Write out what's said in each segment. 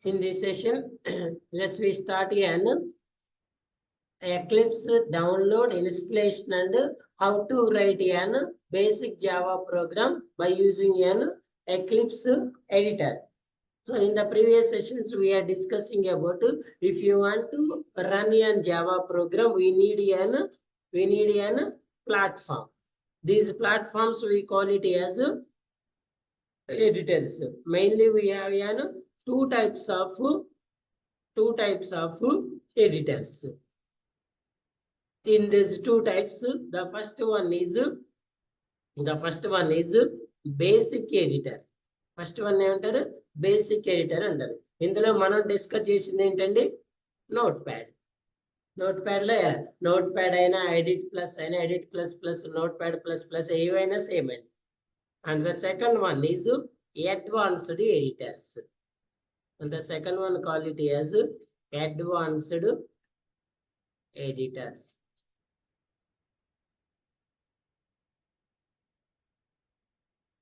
In this session, let's we start an Eclipse download, installation and how to write an basic Java program by using an Eclipse editor. So in the previous sessions, we are discussing about if you want to run a Java program, we need an platform. These platforms we call it as editors. Mainly we have two types of editors. In these two types, the first one is basic editor. First one ఏమంటారు basic editor అంటారు. ఇందులో మనం discuss చేసింది ఏంటండి note pad. Note pad లో note pad అయినా edit plus అయినా edit plus plus note pad plus plus ఏవైనా సేమ్ అండి. And the second one is advanced editors. And the second one call it as advanced editors.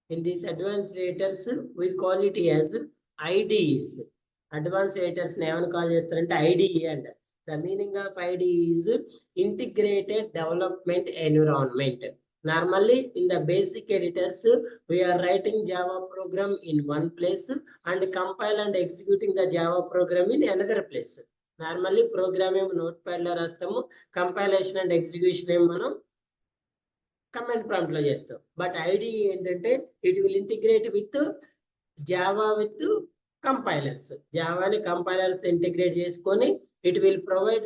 In these advanced editors, we call it as IDEs. Advanced editors never call chestarante IDE and the meaning of IDE is integrated development environment. Normally in the basic editors, we are writing Java program in one place and compile and executing the Java program in another place. Normally program notepad lo rastamu, compilation and execution manam command prompt lo chestam. But IDE entante it will integrate with Java with compilers. Java ni compilers integrate cheskoni it will provide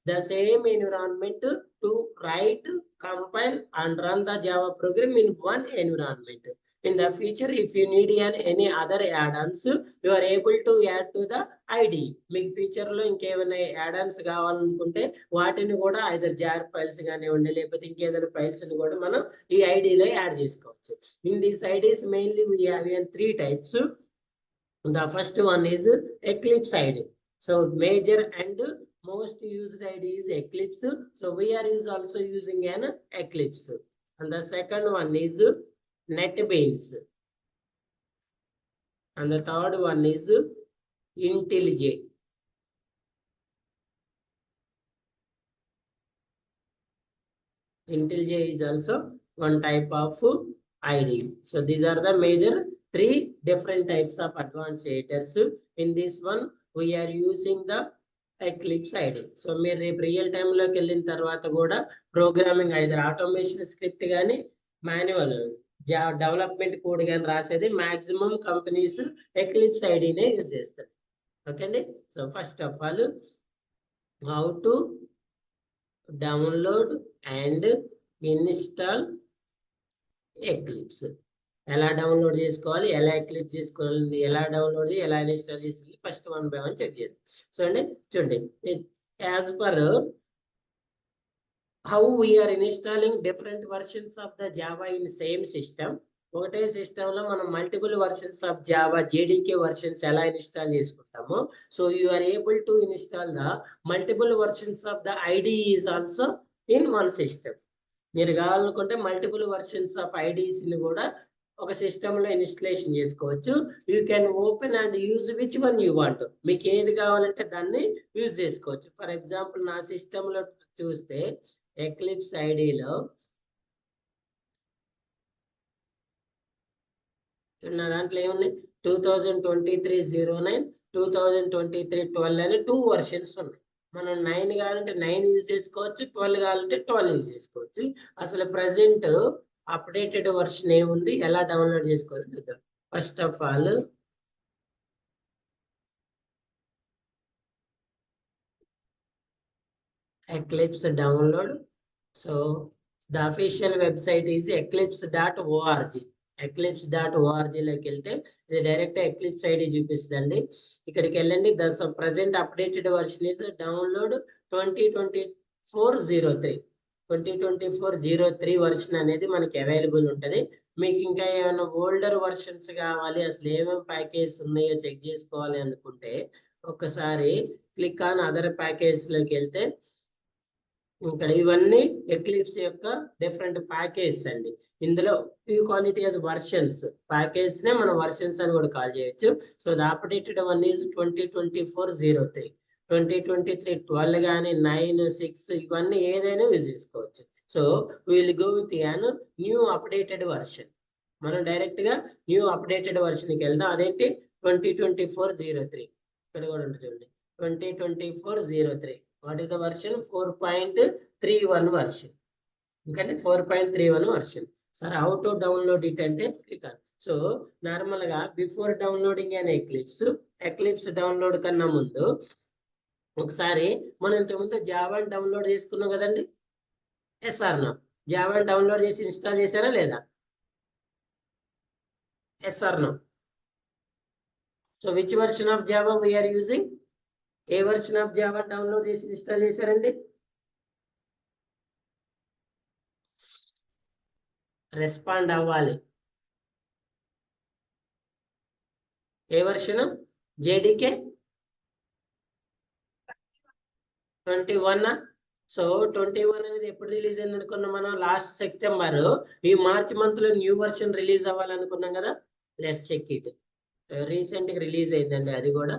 the same environment to write, compile and run the Java program in one environment. In the future, if you need any other add-ons, you are able to add to the IDE. Make future lo inkevaina add-ons కావాలనుకుంటే వాటిని కూడా either jar files గానివ్వండి లేకపోతే ఇంకేదైనా files ని కూడా మనం ఈ IDE లో యాడ్ చేసుకోవచ్చు. In these IDEs mainly we have three types. The first one is Eclipse IDE. So major and most used IDE is Eclipse. So we are also using an Eclipse. And the second one is NetBeans. And the third one is IntelliJ. IntelliJ is also one type of IDE. So these are the major three different types of advanced editors. In this one, we are using the Eclipse IDE. So మీరు రేపు real time లోకి వెళ్ళిన తర్వాత కూడా programming either automation script కానీ manual development code కానీ రాసేది maximum companies Eclipse ఐడినే యూజ్ చేస్తారు. ఓకే అండి. So first of all how to download and install Eclipse. ఎలా డౌన్లోడ్ చేసుకోవాలి, ఎలా ఎక్లిప్స్ చేసుకోవాలి, ఎలా డౌన్లోడ్ ఎలా ఇన్స్టాల్ చేసుకోవాలి, first one by one check చేద్దాం. సో అండి చూడండి, as per how we are installing different versions of the Java in same system. ఒకటే సిస్టమ్ లో మనం multiple versions of Java JDK versions ఎలా ఇన్స్టాల్ చేసుకుంటామో, so you are able to install the multiple versions of the IDE is also in one system. మీరు కావాలనుకుంటే multiple versions of IDEs ని కూడా ఒక సిస్టమ్ లో ఇన్స్టాలేషన్ చేసుకోవచ్చు. You can open and use which one you want. మీకు ఏది కావాలంటే దాన్ని యూజ్ చేసుకోవచ్చు. ఫర్ ఎగ్జాంపుల్ నా సిస్టమ్ లో చూస్తే ఎక్లిప్స్ ఐడిలో నా దాంట్లో ఏమున్నాయి 2023-09, 2023-12 అని 2 వర్షన్స్ ఉన్నాయి. మనం 9 కావాలంటే 9 యూజ్ చేసుకోవచ్చు, 12 కావాలంటే 12 యూజ్ చేసుకోవచ్చు. అసలు ప్రజెంట్ అప్డేటెడ్ వర్షన్ ఏముంది, ఎలా డౌన్లోడ్ చేసుకోవాలి చూద్దాం. First of all Eclipse download. So the official website is eclipse.org. eclipse.org లోకి వెళ్తే ఇది డైరెక్ట్ ఎక్లిప్స్ ఐడి చూపిస్తుందండి. ఇక్కడికి వెళ్ళండి. The present updated version is download 2024-03. 2024-03 version అనేది మనకి అవైలబుల్ ఉంటుంది. మీకు ఇంకా ఏమైనా ఓల్డర్ వర్షన్స్ కావాలి, అసలు ఏమేమి ప్యాకేజ్ ఉన్నాయో చెక్ చేసుకోవాలి అనుకుంటే ఒక్కసారి క్లిక్ ఆన్ అదర్ ప్యాకేజ్ లోకి వెళ్తే ఇక్కడ ఇవన్నీ ఎక్లిప్స్ యొక్క డిఫరెంట్ ప్యాకేజ్ అండి. ఇందులో ఈ క్వాలిటీ యాజ్ వర్షన్స్, ప్యాకేజ్ నే మనం వర్షన్స్ అని కూడా కాల్ చేయొచ్చు. So the updated one is 2024-03, 2023 12 కానీ 9, 6 ఇవన్నీ ఏదైనా యూజ్ చేసుకోవచ్చు. So will go with an new updated version. మనం డైరెక్ట్ గా న్యూ అప్డేటెడ్ వర్షన్ కి వెళ్దాం. అదేంటి 2024-03, ఇక్కడ కూడా ఉంటుంది చూడండి, 2024-03. What is the version? 4.31 version. ఎందుకంటే 4.31 version. Sir how to download it అంటే క్లిక్. సో నార్మల్ గా బిఫోర్ డౌన్లోడింగ్ అనే ఎక్లిప్స్ డౌన్లోడ్ కన్నా ముందు ఒకసారి మనం ఇంతకుముందు జావా డౌన్లోడ్ చేసుకున్నాం కదండి. Yes or no? Java download చేసి ఇన్స్టాల్ చేశారా లేదా? Yes or no? So which version of Java we're using? ఏ వర్షన్ ఆఫ్ జావా డౌన్లోడ్ చేసి ఇన్స్టాల్ చేశారండి? రెస్పాండ్ అవ్వాలి. ఏ వర్షన్? జేడీకే 21. సో 21 అనేది ఎప్పుడు రిలీజ్ అయింది అనుకున్నాం మనం? Last September. ఈ మార్చ్ మంత్ లో న్యూ వర్షన్ రిలీజ్ అవ్వాలనుకున్నాం కదా. Let's check it. రీసెంట్ గా రిలీజ్ అయిందండి అది కూడా.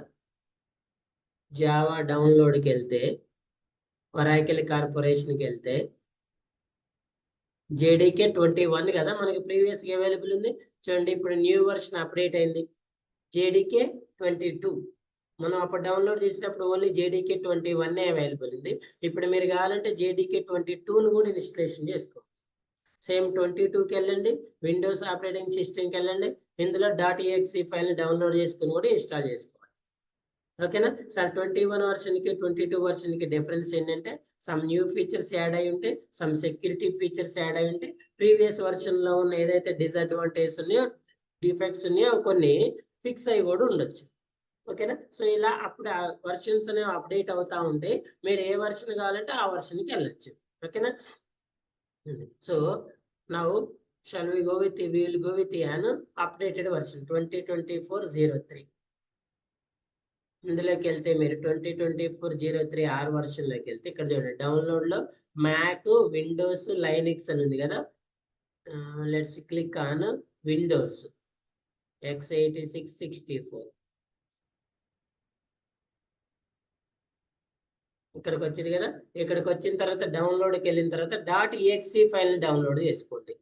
జావా డౌన్లోడ్కి వెళ్తే, ఒరాకిల్ కార్పొరేషన్కి వెళ్తే, జేడీకే 21 కదా మనకి ప్రీవియస్ గా అవైలబుల్ ఉంది. చూడండి ఇప్పుడు న్యూ వర్షన్ అప్డేట్ అయింది, జేడీకే 22. మనం అప్పుడు డౌన్లోడ్ చేసినప్పుడు ఓన్లీ జేడీకే 21 అవైలబుల్ ఉంది. ఇప్పుడు మీరు కావాలంటే జేడీకే 22ను కూడా ఇన్స్టలేషన్ చేసుకో. సేమ్ 22కి వెళ్ళండి, విండోస్ ఆపరేటింగ్ సిస్టమ్కి వెళ్ళండి, ఇందులో .exe ఫైల్ని డౌన్లోడ్ చేసుకుని కూడా ఇన్స్టాల్ చేసుకోవాలి. ఓకేనా సార్? 21 వర్షన్కి 22 వర్షన్కి డిఫరెన్స్ ఏంటంటే సమ్ న్యూ ఫీచర్స్ యాడ్ అయి ఉంటే, సమ్ సెక్యూరిటీ ఫీచర్స్ యాడ్ అయి ఉంటే, ప్రీవియస్ వర్షన్లో ఉన్న ఏదైతే డిసడ్వాంటేజ్ ఉన్నాయో, డిఫెక్ట్స్ ఉన్నాయో కొన్ని ఫిక్స్ అయ్యి కూడా ఉండొచ్చు. ఓకేనా? సో ఇలా అప్పుడు వర్షన్స్ అనేవి అప్డేట్ అవుతా ఉంటే మీరు ఏ వర్షన్ కావాలంటే ఆ వర్షన్కి వెళ్ళొచ్చు. ఓకేనా? So now shall we go with an updated version 2024-03. ఇందులోకి వెళ్తే మీరు 2024-03 R వర్షన్లోకి వెళ్తే ఇక్కడ చూడండి, డౌన్లోడ్లో మ్యాక్, విండోస్, లైనిక్స్ అని ఉంది కదా. Let's click on Windows x86 64. ఇక్కడికి వచ్చింది కదా. ఇక్కడికి వచ్చిన తర్వాత డౌన్లోడ్కి వెళ్ళిన తర్వాత .exe ఫైల్ని డౌన్లోడ్ చేసుకోండి.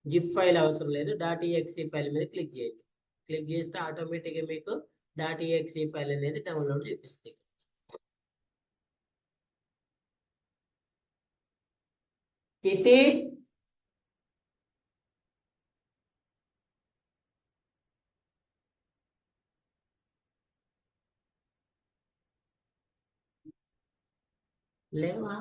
జిప్ ఫైల్ అవసరం లేదు, .exe ఫైల్ మీద క్లిక్ చేయండి. క్లిక్ చేస్తే ఆటోమేటిక్గా మీకు .exe ఫైల్ అనేది డౌన్లోడ్ చూపిస్తుంది. ఇది లేవా?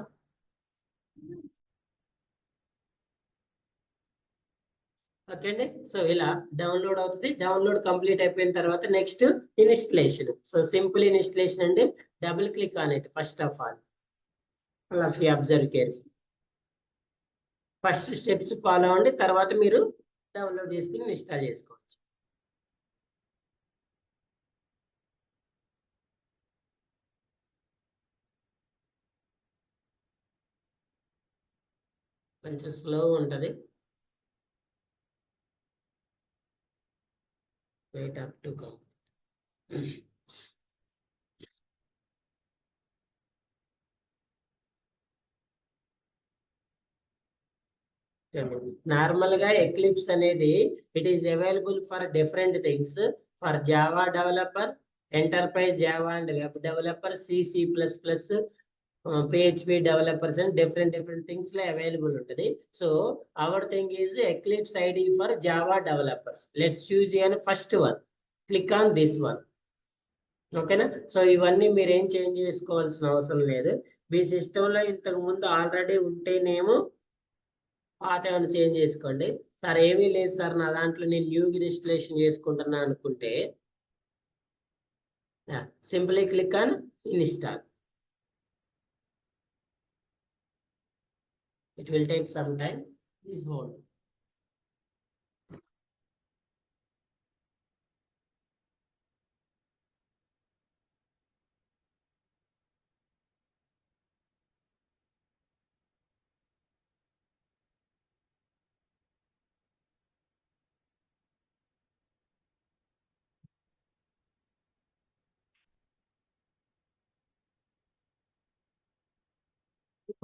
ఓకే అండి. సో ఇలా డౌన్లోడ్ అవుతుంది. డౌన్లోడ్ కంప్లీట్ అయిపోయిన తర్వాత next installation. So simple installation అండి. Double click on it first of all. Observe careful. First steps follow అవ్వండి, తర్వాత మీరు డౌన్లోడ్ చేసుకుని ఇన్స్టాల్ చేసుకోవచ్చు. కొంచెం స్లో ఉంటుంది. Wait up to come. Normal గా ఎక్లిప్స్ అనేది it is available for different things. For Java developer, enterprise Java and web developer, C++, PHP developers and different things లో అవైలబుల్ ఉంటుంది. So our thing is Eclipse IDE for Java developers. Let's choose అని first one. Click on this one. ఓకేనా? So ఇవన్నీ మీరు ఏం change చేసుకోవాల్సిన అవసరం లేదు. మీ సిస్టంలో ఇంతకు ముందు ఆల్రెడీ ఉంటేనేమో పాత ఏమైనా చేంజ్ చేసుకోండి. సార్ ఏమీ లేదు సార్ నా దాంట్లో నేను న్యూ ఇన్స్టలేషన్ చేసుకుంటున్నా అనుకుంటే simply click on install. It will take some time. Please hold.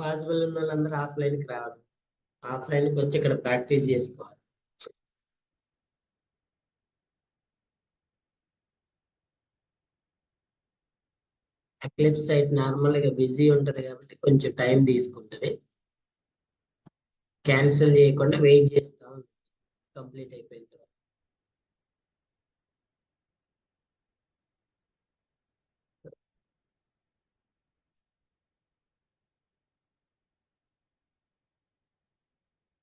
Possible ఉన్న వాళ్ళందరూ ఆఫ్లైన్కి రావాలి. ఆఫ్లైన్కి వచ్చి ఇక్కడ ప్రాక్టీస్ చేసుకోవాలి. ఎక్లిప్స్ సైట్ నార్మల్గా బిజీ ఉంటుంది కాబట్టి కొంచెం టైం తీసుకుంటుంది. క్యాన్సిల్ చేయకుండా వెయిట్ చేస్తాం కంప్లీట్ అయిపోయిన తర్వాత.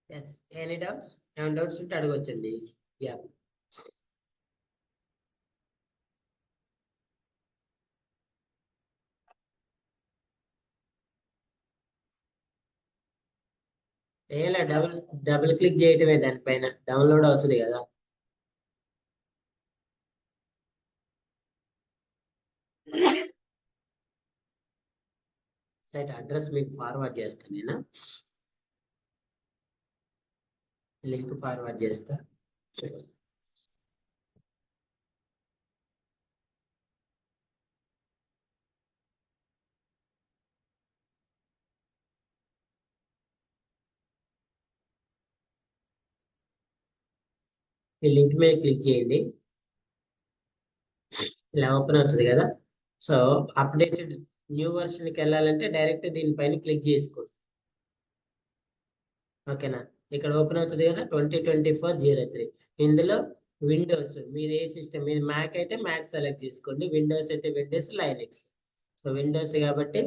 Yes, any doubts? ఏమైనా డౌట్స్ ఉంటే అడగొచ్చండి. యా, ఏలా డబుల్ డబుల్ క్లిక్ చేయటమే దానిపైన డౌన్లోడ్ అవుతుంది కదా. సైట్ అడ్రస్ మీకు ఫార్వర్డ్ చేస్తాను నేను, లింక్ ఫార్వర్డ్ చేస్తా. ఈ లింక్ మీద క్లిక్ చేయండి, ఇలా ఓపెన్ అవుతుంది కదా. సో అప్డేటెడ్ న్యూ వర్షన్కి వెళ్ళాలంటే డైరెక్ట్ దీనిపైన క్లిక్ చేసుకోండి. ఓకేనా, ఇక్కడ ఓపెన్ అవుతుంది కదా 2024-03. ఇందులో విండోస్ మీరు ఏ సిస్టమ్, మీరు మ్యాక్ అయితే మ్యాక్ సెలెక్ట్ చేసుకోండి, విండోస్ అయితే విండోస్, లైనెక్స్. సో విండోస్ కాబట్టి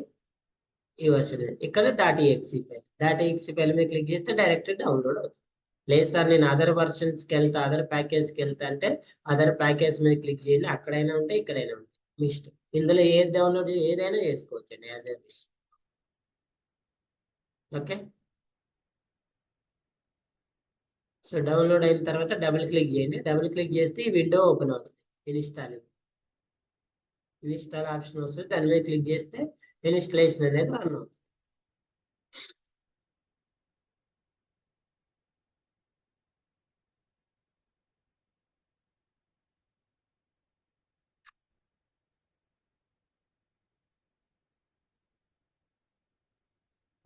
ఈ వర్షన్. ఇక్కడ డాట్ ఎక్సీ ఫైల్ మీద క్లిక్ చేస్తే డైరెక్ట్ డౌన్లోడ్ అవుతుంది. లేదు సార్ నేను అదర్ వర్షన్స్కి వెళ్తా, అదర్ ప్యాకేజ్కి వెళ్తా అంటే అదర్ ప్యాకేజ్ మీద క్లిక్ చేయండి, అక్కడైనా ఉంటాయి ఇక్కడైనా ఉంటాయి మీ ఇష్టం. ఇందులో ఏది డౌన్లోడ్ ఏదైనా చేసుకోవచ్చు అండి as a wish. Okay, so download అయిన తర్వాత డబుల్ క్లిక్ చేయండి, డబుల్ క్లిక్ చేస్తే ఈ విండో ఓపెన్ అవుతుంది. ఇన్స్టాల్ ఆప్షన్ వస్తుంది, దాని మీద క్లిక్ చేస్తే ఇన్స్టలేషన్ అనేది రన్ అవుతుంది.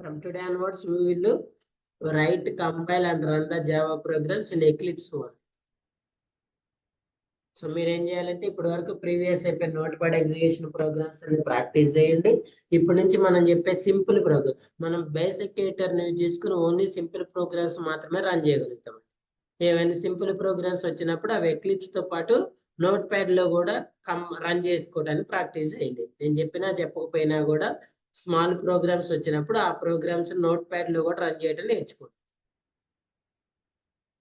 From today onwards, we will write, compile and run the Java programs in Eclipse 1. So మీరు ఏం చేయాలంటే ఇప్పటి వరకు ప్రీవియస్ అయిపోయిన నోట్ప్యాడ్ ఎగ్జిక్యూషన్ ప్రోగ్రామ్స్ అన్ని ప్రాక్టీస్ చేయండి. ఇప్పటి నుంచి మనం చెప్పే సింపుల్ ప్రోగ్రామ్, మనం బేసిక్ ఎడిటర్ యూజ్ చేసుకుని ఓన్లీ సింపుల్ ప్రోగ్రామ్స్ మాత్రమే రన్ చేయగలుగుతాం. ఏమైనా సింపుల్ ప్రోగ్రామ్స్ వచ్చినప్పుడు అవి ఎక్లిప్స్ తో పాటు నోట్ ప్యాడ్ లో కూడా రన్ చేసుకోవడానికి ప్రాక్టీస్ చేయండి. నేను చెప్పినా చెప్పకపోయినా కూడా స్మాల్ ప్రోగ్రామ్స్ వచ్చినప్పుడు ఆ ప్రోగ్రామ్స్ నోట్ ప్యాడ్ లో కూడా రన్ చేయడం నేర్చుకోండి.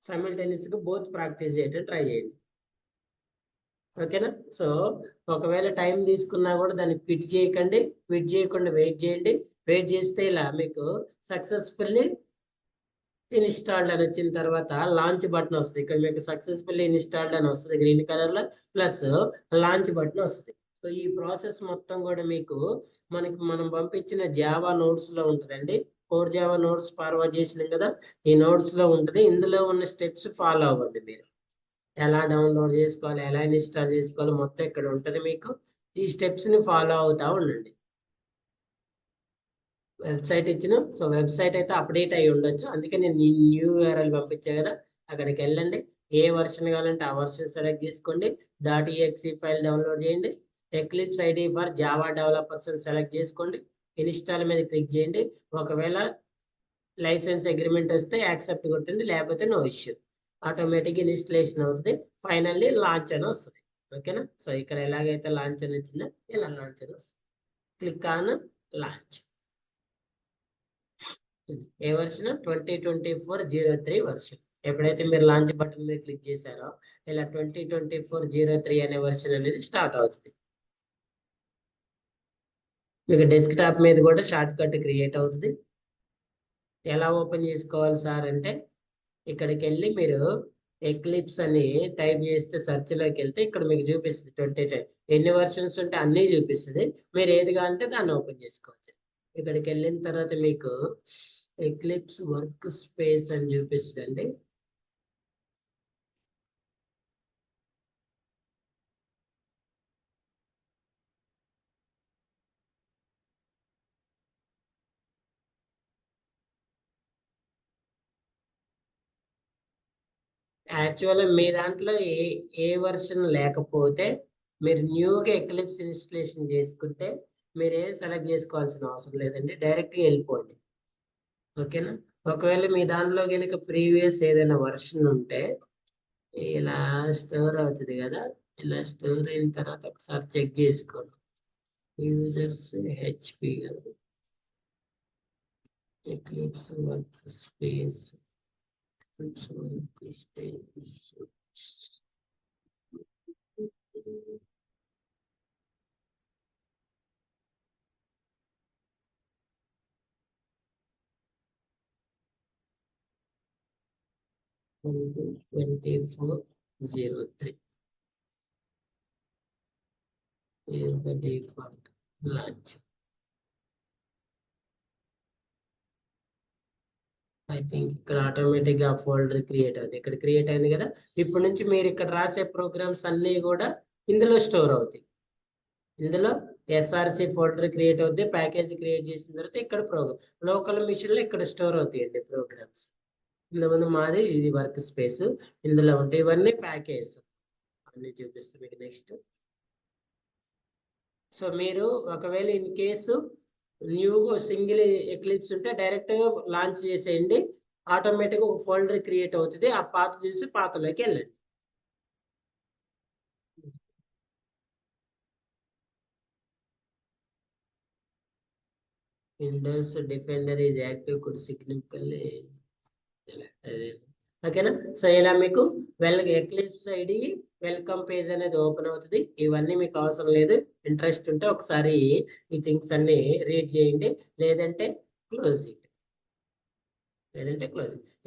సైమల్టేనియస్ గా బోత్ ప్రాక్టీస్ చేయడం ట్రై చేయండి. ఓకేనా, సో ఒకవేళ టైం తీసుకున్నా కూడా దాన్ని క్విట్ చేయకండి, క్విట్ చేయకుండా వెయిట్ చేయండి. వెయిట్ చేస్తే ఇలా మీకు సక్సెస్ఫుల్లీ ఇన్స్టాల్డ్ అని వచ్చిన తర్వాత లాంచ్ బటన్ వస్తుంది. ఇక్కడ మీకు సక్సెస్ఫుల్లీ ఇన్స్టాల్డ్ అని వస్తుంది గ్రీన్ కలర్ లో, ప్లస్ లాంచ్ బటన్ వస్తుంది. సో ఈ ప్రాసెస్ మొత్తం కూడా మీకు మనం పంపించిన జావా నోట్స్ లో ఉంటుందండి. 4 జావా నోట్స్ ఫార్వర్డ్ చేసినాం కదా, ఈ నోట్స్ లో ఉంటుంది. ఇందులో ఉన్న స్టెప్స్ ఫాలో అవ్వండి. మీరు ఎలా డౌన్లోడ్ చేసుకోవాలి, ఎలా ఇన్స్టాల్ చేసుకోవాలి మొత్తం ఇక్కడ ఉంటుంది మీకు. ఈ స్టెప్స్ ని ఫాలో అవుతా ఉండండి. వెబ్సైట్ ఇచ్చిన, సో వెబ్సైట్ అయితే అప్డేట్ అయ్యి ఉండొచ్చు, అందుకే నేను న్యూ యూఆర్ఎల్ పంపించా కదా, అక్కడికి వెళ్ళండి. ఏ వర్షన్ కావాలంటే ఆ వర్షన్ సెలెక్ట్ చేసుకోండి, .exe ఫైల్ డౌన్లోడ్ చేయండి, eclipse IDE for Java developers అని సెలెక్ట్ చేసుకోండి, ఇన్స్టాల్ మీద క్లిక్ చేయండి. ఒకవేళ లైసెన్స్ అగ్రిమెంట్ వస్తే యాక్సెప్ట్ కొట్టండి, లేకపోతే నో ఇష్యూ. ఆటోమేటిక్ ఇన్స్టలేషన్ అవుతుంది, ఫైనల్లీ లాంచ్ అని వస్తుంది. ఓకేనా, సో ఇక్కడ ఎలాగైతే లాంచ్ అని వచ్చిందో ఇలా లాంచ్ అని వస్తుంది. Click on launch. A version? 2024-03 version. ఎప్పుడైతే మీరు లాంచ్ బటన్ మీద క్లిక్ చేశారో ఇలా 2024-03 అనే వర్షన్ అనేది స్టార్ట్ అవుతుంది. మీకు డెస్క్టాప్ మీద కూడా షార్ట్ కట్ క్రియేట్ అవుతుంది. ఎలా ఓపెన్ చేసుకోవాలి సార్ అంటే, ఇక్కడికి వెళ్ళి మీరు ఎక్లిప్స్ అని టైప్ చేస్తే సెర్చ్ లోకి వెళ్తే ఇక్కడ మీకు చూపిస్తుంది 20 ఎన్ని వర్షన్స్ ఉంటే అన్నీ చూపిస్తుంది. మీరు ఏది కావాలంటే దాన్ని ఓపెన్ చేసుకోవచ్చు. ఇక్కడికి వెళ్ళిన తర్వాత మీకు ఎక్లిప్స్ వర్క్ స్పేస్ అని చూపిస్తుంది. యాక్చువల్ మీ దాంట్లో ఏ వర్షన్ లేకపోతే మీరు న్యూగా ఎక్లిప్స్ ఇన్స్టలేషన్ చేసుకుంటే మీరు ఏం సెలెక్ట్ చేసుకోవాల్సిన అవసరం లేదండి, డైరెక్ట్గా వెళ్ళిపోండి. ఓకేనా? ఒకవేళ మీ దాంట్లో కనుక ప్రీవియస్ ఏదైనా వర్షన్ ఉంటే ఇలా స్టోర్ అవుతుంది కదా, ఇలా స్టోర్ అయిన తర్వాత ఒకసారి చెక్ చేసుకోండి. యూజర్స్ హెచ్పి కదా, eclipse work space, work space. (2403) is the default launch. I think ఇక్కడ ఆటోమేటిక్ గా ఫోల్డర్ క్రియేట్ అవుతుంది. ఇక్కడ క్రియేట్ అయింది కదా. ఇప్పటి నుంచి మీరు ఇక్కడ రాసే ప్రోగ్రామ్స్ అన్ని కూడా ఇందులో స్టోర్ అవుతాయి. ఇందులో ఎస్ఆర్సి ఫోల్డర్ క్రియేట్ అవుతుంది. ప్యాకేజ్ క్రియేట్ చేసిన తర్వాత ఇక్కడ ప్రోగ్రామ్ లోకల్ మిషన్ లో ఇక్కడ స్టోర్ అవుతాయండి ప్రోగ్రామ్స్. ఇంతకుముందు మాది ఇది వర్క్ స్పేస్, ఇందులో ఉంటాయి ఇవన్నీ ప్యాకేజ్ అన్ని చూపిస్తాం మీకు నెక్స్ట్. సో మీరు ఒకవేళ in case new single eclipse ఉంటే డైరెక్ట్ గా లాంచ్ చేసేయండి, ఆటోమేటిక్ ఒక ఫోల్డర్ క్రియేట్ అవుతుంది. ఆ పాత చూసి పాతలోకి వెళ్ళండి. Windows defender is active could significantly. ఓకేనా? సో ఇలా మీకు ఎక్లిప్స్ ఐడి వెల్కమ్ పేజ్ అనేది ఓపెన్ అవుతుంది. ఇవన్నీ మీకు అవసరం లేదు, ఇంట్రెస్ట్ ఉంటే ఒకసారి ఈ థింగ్స్ అన్ని రీడ్ చేయండి, లేదంటే క్లోజ్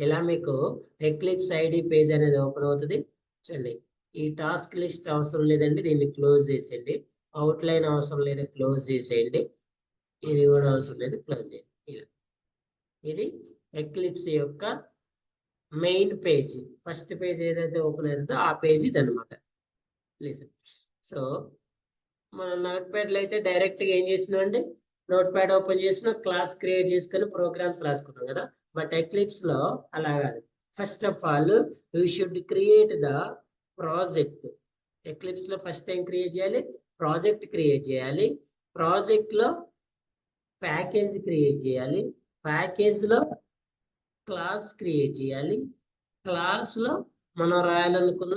ఇలా మీకు ఎక్లిప్స్ ఐడి పేజ్ అనేది ఓపెన్ అవుతుంది. చూడండి, ఈ టాస్క్ లిస్ట్ అవసరం లేదండి, దీన్ని క్లోజ్ చేసేయండి. అవుట్లైన్ అవసరం లేదు, క్లోజ్ చేసేయండి. ఇది కూడా అవసరం లేదు, క్లోజ్ చేయండి. ఇది ఎక్లిప్స్ యొక్క మెయిన్ పేజ్, ఫస్ట్ పేజ్ ఏదైతే ఓపెన్ అవుతుందో ఆ పేజ్ ఇది అనమాట. లిసన్. సో మనం నోట్ ప్యాడ్లో అయితే డైరెక్ట్గా ఏం చేసినామండి, నోట్ ప్యాడ్ ఓపెన్ చేసిన క్లాస్ క్రియేట్ చేసుకుని ప్రోగ్రామ్స్ రాసుకున్నాం కదా. బట్ ఎక్లిప్స్ లో అలా కాదు. First of all you should create the project. Eclipse లో ఫస్ట్ టైం క్రియేట్ చేయాలి, ప్రాజెక్ట్ క్రియేట్ చేయాలి. ప్రాజెక్ట్ లో ప్యాకేజ్ క్రియేట్ చేయాలి, ప్యాకేజ్ లో క్లాస్ క్రియేట్ చేయాలి, క్లాస్ లో మనం రాయాలనుకున్న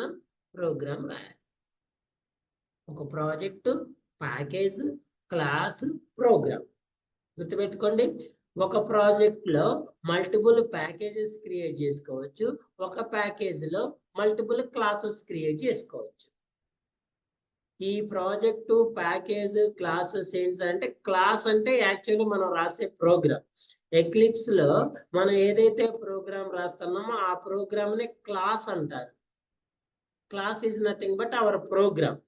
ప్రోగ్రామ్ రాయాలి. ఒక ప్రాజెక్టు, ప్యాకేజ్, క్లాస్, ప్రోగ్రామ్. గుర్తుపెట్టుకోండి, ఒక ప్రాజెక్ట్ లో మల్టిపుల్ ప్యాకేజెస్ క్రియేట్ చేసుకోవచ్చు, ఒక ప్యాకేజ్ లో మల్టిపుల్ క్లాసెస్ క్రియేట్ చేసుకోవచ్చు. ఈ ప్రాజెక్టు, ప్యాకేజ్, క్లాసెస్ ఏంటంటే, క్లాస్ అంటే యాక్చువల్లీ మనం రాసే ప్రోగ్రామ్. ఎక్లిప్స్ లో మనం ఏదైతే ప్రోగ్రామ్ రాస్తున్నామో ఆ ప్రోగ్రామ్ ని క్లాస్ అంటారు. Class is nothing but our program.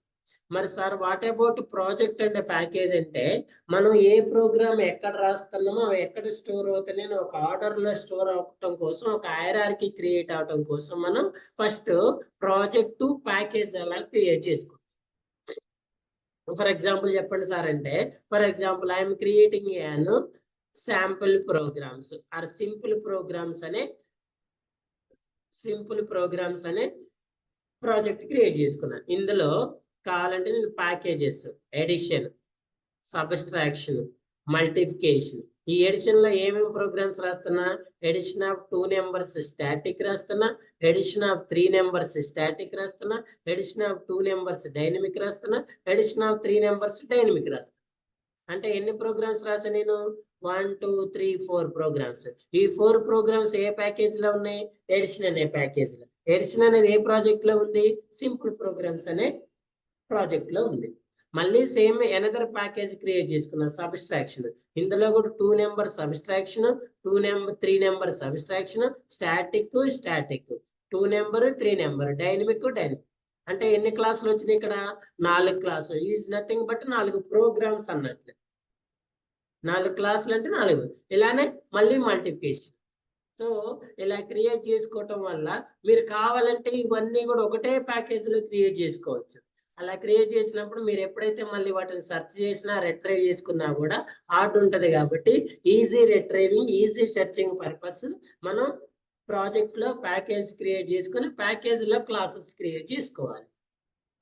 మరి sir what about project and package అంటే, మనం ఏ ప్రోగ్రామ్ ఎక్కడ రాస్తున్నామో ఎక్కడ స్టోర్ అవుతున్నాయని ఒక ఆర్డర్ లో స్టోర్ అవటం కోసం, ఒక హైరార్కీ క్రియేట్ అవటం కోసం మనం ఫస్ట్ ప్రాజెక్టు, ప్యాకేజ్ అలా క్రియేట్ చేసుకుంటాం. ఫర్ ఎగ్జాంపుల్ చెప్పండి సార్ అంటే, for example I'm creating an sample programs or simple programs అనే ప్రాజెక్ట్ క్రియేట్ చేసుకున్నాను. ఇందులో కావాలంటే నేను ప్యాకేజెస్, ఎడిషన్, సబ్స్ట్రాక్షన్, మల్టిప్లికేషన్. ఈ ఎడిషన్ లో ఏమేమి ప్రోగ్రామ్స్ రాస్తున్నా, ఎడిషన్ ఆఫ్ 2 నెంబర్స్ స్టాటిక్ రాస్తున్నా, ఎడిషన్ ఆఫ్ 3 నెంబర్స్ స్టాటిక్ రాస్తున్నా, ఎడిషన్ ఆఫ్ 2 నెంబర్స్ డైనమిక్ రాస్తున్నా, ఎడిషన్ ఆఫ్ 3 నెంబర్స్ డైనమిక్ రాస్తున్నా. అంటే ఎన్ని ప్రోగ్రామ్స్ రాసా నేను? 1 2 3 4 ప్రోగ్రామ్స్. ఈ 4 ప్రోగ్రామ్స్ ఏ ప్యాకేజ్ లో ఉన్నాయి? ఎడిషన్ అనే ప్యాకేజ్ లో. ఎడిషన్ అనేది ఏ ప్రాజెక్ట్ లో ఉంది? సింపుల్ ప్రోగ్రామ్స్ అనే ప్రాజెక్ట్ లో ఉంది. మళ్ళీ సేమ్ ఎనదర్ ప్యాకేజ్ క్రియేట్ చేసుకున్నా, సబ్స్ట్రాక్షన్. ఇందులో కూడా 2 number subtraction, 3 number subtraction, static, 2 number 3 number, dynamic. అంటే ఎన్ని క్లాసులు వచ్చినాయి ఇక్కడ? 4 క్లాసులు. ఈజ్ నథింగ్ బట్ 4 ప్రోగ్రామ్స్ అన్నట్లు. 4 క్లాసులు అంటే 4. ఇలానే మళ్ళీ మల్టిప్లికేషన్. సో ఇలా క్రియేట్ చేసుకోవటం వల్ల మీరు కావాలంటే ఇవన్నీ కూడా ఒకటే ప్యాకేజ్ లో క్రియేట్ చేసుకోవచ్చు. అలా క్రియేట్ చేసినప్పుడు మీరు ఎప్పుడైతే మళ్ళీ వాటిని సెర్చ్ చేసినా, రిట్రైవ్ చేసుకున్నా కూడా హార్డ్ ఉంటది. కాబట్టి ఈజీ రిట్రైవింగ్, ఈజీ సెర్చింగ్ పర్పస్ మనం ప్రాజెక్ట్ లో ప్యాకేజ్ క్రియేట్ చేసుకుని ప్యాకేజ్ లో క్లాసెస్ క్రియేట్ చేసుకోవాలి.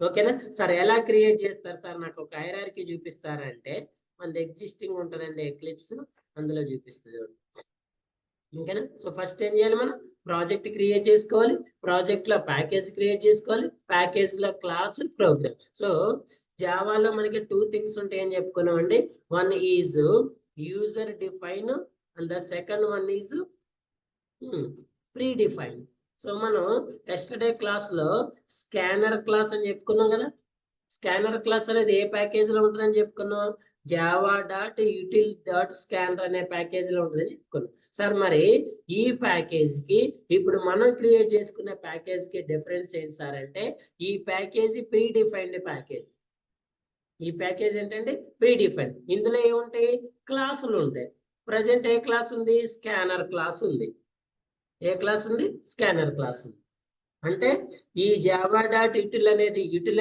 ఓకేనా సార్? ఎలా క్రియేట్ చేస్తారు సార్? నాకు ఒక హైరార్కీ చూపిస్తారంటే మనది ఎగ్జిస్టింగ్ ఉంటుందండి ఎక్లిప్స్, అందులో చూపిస్తుంది. ఓకేనా? సో ఫస్ట్ ఏం చేయాలి? మనం ప్రాజెక్ట్ క్రియేట్ చేసుకోవాలి, ప్రాజెక్ట్ లో ప్యాకేజ్ క్రియేట్ చేసుకోవాలి, ప్యాకేజ్ లో క్లాస్, ప్రోగ్రామ్. సో జావాలో మనకి 2 things ఉంటాయని చెప్పుకున్నాం అండి. One is user define and the second one is pre define. So మనం ఎస్టర్డే క్లాస్ లో స్కానర్ క్లాస్ అని చెప్పుకున్నాం కదా. స్కానర్ క్లాస్ అనేది ఏ ప్యాకేజ్ లో ఉంటుందని చెప్పుకున్నాం? java.util.scanner అనే ప్యాకేజ్ లో ఉంటుందని చెప్పుకున్నాం. సార్ మరి ఈ ప్యాకేజ్ కి ఇప్పుడు మనం క్రియేట్ చేసుకునే ప్యాకేజ్ కి డిఫరెన్స్ ఏంటి సార్ అంటే, ఈ ప్యాకేజ్ ప్రీ డిఫైన్డ్ ప్యాకేజ్. ఈ ప్యాకేజ్ ఏంటంటే ప్రీ డిఫైన్డ్. ఇందులో ఏముంటాయి? క్లాసులు ఉంటాయి. ప్రజెంట్ ఏ క్లాస్ ఉంది? స్కానర్ క్లాస్ ఉంది. ఏ క్లాస్ ఉంది? స్కానర్ క్లాస్ ఉంది. అంటే ఈ java.util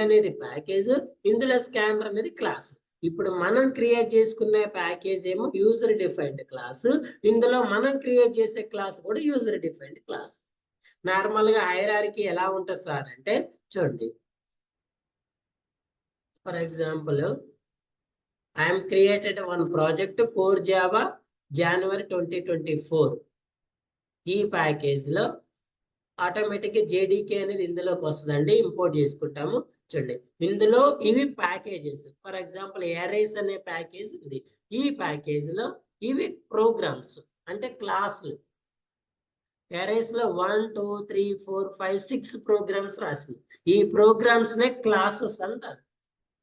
అనేది ప్యాకేజ్, ఇందులో స్కానర్ అనేది క్లాస్. ఇప్పుడు మనం క్రియేట్ చేసుకునే ప్యాకేజ్ ఏమో యూజర్ డిఫైన్డ్ క్లాస్, ఇందులో మనం క్రియేట్ చేసే క్లాస్ కూడా యూజర్ డిఫైన్డ్ క్లాస్. నార్మల్ గా హైరార్కీ ఎలా ఉంటుంది సార్ అంటే చూడండి. For example, I'm created one project core Java January 2024. ఈ ప్యాకేజ్ లో ఆటోమేటిక్ గా జేడీకే అనేది ఇందులోకి వస్తుందండి, ఇంపోర్ట్ చేసుకుంటాము. చూడండి ఇందులో ఇవి ప్యాకేజెస్. ఫర్ ఎగ్జాంపుల్ అరేస్ అనే ప్యాకేజ్ ఉంది. ఈ ప్యాకేజ్ లో ఇవి ప్రోగ్రామ్స్ అంటే క్లాసులు. అరేస్ లో 1 2 3 4 5 6 ప్రోగ్రామ్స్ రాసింది. ఈ ప్రోగ్రామ్స్ నే క్లాసెస్ అంటారు.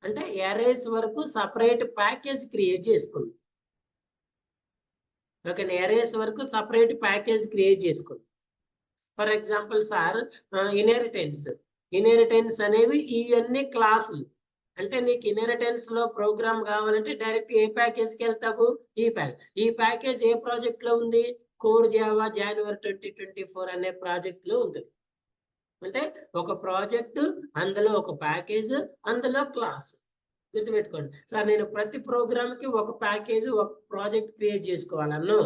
అంటే అరేస్ వరకు సపరేట్ ప్యాకేజ్ క్రియేట్ చేసుకుంది. ఓకే, అరేస్ వరకు సపరేట్ ప్యాకేజ్ క్రియేట్ చేసుకుంది. ఫర్ ఎగ్జాంపుల్ సార్ ఇన్హెరిటెన్స్ అనేవి ఇవన్నీ క్లాసులు. అంటే నీకు ఇన్హెరిటెన్స్ లో ప్రోగ్రామ్ కావాలంటే డైరెక్ట్ ఏ ప్యాకేజ్కి వెళ్తావు? ఈ ప్యాకేజ్ ఏ ప్రాజెక్ట్ లో ఉంది? కోర్ జావా January 2024 అనే ప్రాజెక్ట్ లో ఉంటుంది. అంటే ఒక ప్రాజెక్ట్, అందులో ఒక ప్యాకేజ్, అందులో క్లాస్. గుర్తుపెట్టుకోండి సార్, నేను ప్రతి ప్రోగ్రామ్ కి ఒక ప్యాకేజ్, ఒక ప్రాజెక్ట్ క్రియేట్ చేసుకోవాలన్నా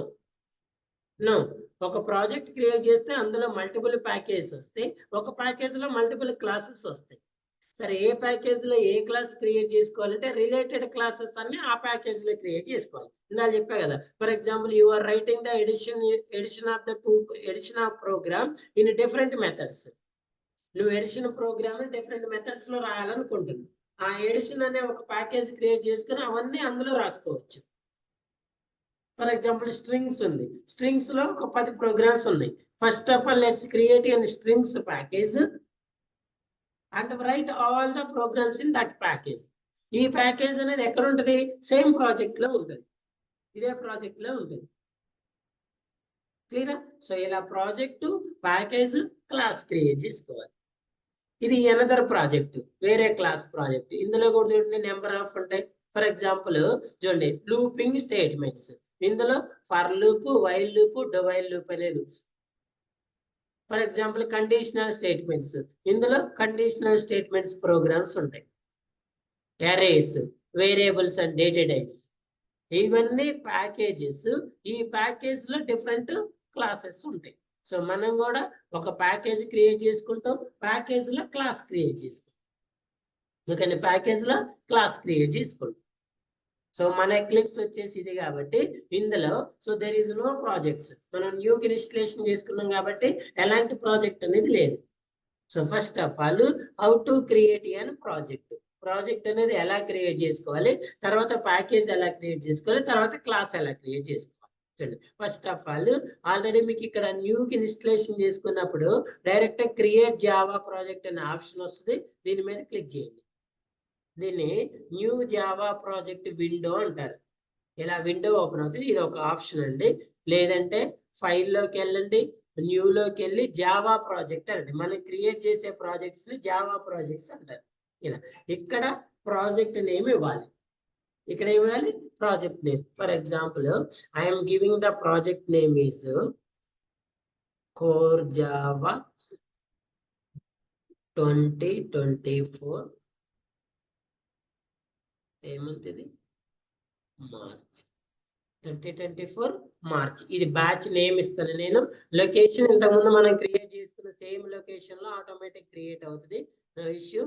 నో. ఒక ప్రాజెక్ట్ క్రియేట్ చేస్తే అందులో మల్టిపుల్ ప్యాకేజెస్ వస్తాయి, ఒక ప్యాకేజ్ లో మల్టిపుల్ క్లాసెస్ వస్తాయి. సరే ఏ ప్యాకేజ్ లో ఏ క్లాస్ క్రియేట్ చేసుకోవాలంటే రిలేటెడ్ క్లాసెస్ అన్ని ఆ ప్యాకేజ్ లో క్రియేట్ చేసుకోవాలి. ఇందాక చెప్పా కదా. For example you are writing the addition of program in different methods. నువ్వు ఎడిషన్ ప్రోగ్రామ్ డిఫరెంట్ మెథడ్స్ లో రాయాలనుకుంటున్నావు. ఆ ఎడిషన్ అనే ఒక ప్యాకేజ్ క్రియేట్ చేసుకుని అవన్నీ అందులో రాసుకోవచ్చు. ఫర్ ఎగ్జాంపుల్ స్ట్రింగ్స్ ఉంది. స్ట్రింగ్స్ లో ఒక 10 ప్రోగ్రామ్స్ ఉన్నాయి. First of all let's create an strings package and write all the programs in that package. ఈ ప్యాకేజ్ అనేది ఎక్కడ ఉంటుంది? సేమ్ ప్రాజెక్ట్ లో ఉంటుంది. ఇదే ప్రాజెక్ట్ లో ఉంటుంది. క్లియరా? సో ఇలా ప్రాజెక్టు, ప్యాకేజ్, క్లాస్ క్రియేట్ చేసుకోవాలి. ఇది అనదర్ ప్రాజెక్ట్, వేరే క్లాస్ ప్రాజెక్ట్. ఇందులో కూడా చూడండి నెంబర్ ఆఫ్ ఉంటాయి. ఫర్ ఎగ్జాంపుల్ చూడండి లూపింగ్ స్టేట్మెంట్స్. ఇందులో for loop, while loop, do while loop అనే loops. For example conditional statements. ఇందులో కండిషనల్ స్టేట్మెంట్స్ ప్రోగ్రామ్స్ ఉంటాయి. Arrays, variables and data types. ఇవన్నీ ప్యాకేజెస్. ఈ ప్యాకేజ్ లో డిఫరెంట్ క్లాసెస్ ఉంటాయి. సో మనం కూడా ఒక ప్యాకేజ్ క్రియేట్ చేసుకుంటాం, ప్యాకేజ్ లో క్లాస్ క్రియేట్ చేసుకుంటాం. ఎందుకంటే ప్యాకేజ్ లో క్లాస్ క్రియేట్ చేసుకుంటాం. సో మన ఎక్లిప్స్ వచ్చేసి ఇది కాబట్టి ఇందులో so there is no projects. మనం న్యూకి ఇన్స్టలేషన్ చేసుకున్నాం కాబట్టి ఎలాంటి ప్రాజెక్ట్ అనేది లేదు. So first of all how to create an project. Project అనేది ఎలా క్రియేట్ చేసుకోవాలి, తర్వాత ప్యాకేజ్ ఎలా క్రియేట్ చేసుకోవాలి, తర్వాత క్లాస్ ఎలా క్రియేట్ చేసుకోవాలి. ఫస్ట్ ఆఫ్ ఆల్ ఆల్రెడీ మీకు ఇక్కడ న్యూకి ఇన్స్టలేషన్ చేసుకున్నప్పుడు డైరెక్ట్ క్రియేట్ జావా ప్రాజెక్ట్ అనే ఆప్షన్ వస్తుంది. దీని మీద క్లిక్ చేయండి. దీన్ని న్యూ జావా ప్రాజెక్ట్ విండో అంటారు. ఇలా విండో ఓపెన్ అవుతుంది. ఇది ఒక ఆప్షన్ అండి. లేదంటే ఫైల్లోకి వెళ్ళండి, న్యూలోకి వెళ్ళి జావా ప్రాజెక్ట్ అండి. మనం క్రియేట్ చేసే ప్రాజెక్ట్స్ ని జావా ప్రాజెక్ట్స్ అంటారు. ఇలా ఇక్కడ ప్రాజెక్ట్ నేమ్ ఇవ్వాలి. ఇక్కడ ఏమి ఇవ్వాలి? Project name. For example I'm giving the project name is core Java 2024. ఏమంటుంది? మార్చ్. 2024 మార్చ్. ఇది బ్యాచ్ నేమ్ ఇస్తాను నేను. లొకేషన్ ఇంతకుముందు మనం క్రియేట్ చేసుకున్న సేమ్ లొకేషన్ లో ఆటోమేటిక్ క్రియేట్ అవుతుంది, నో ఇష్యూ.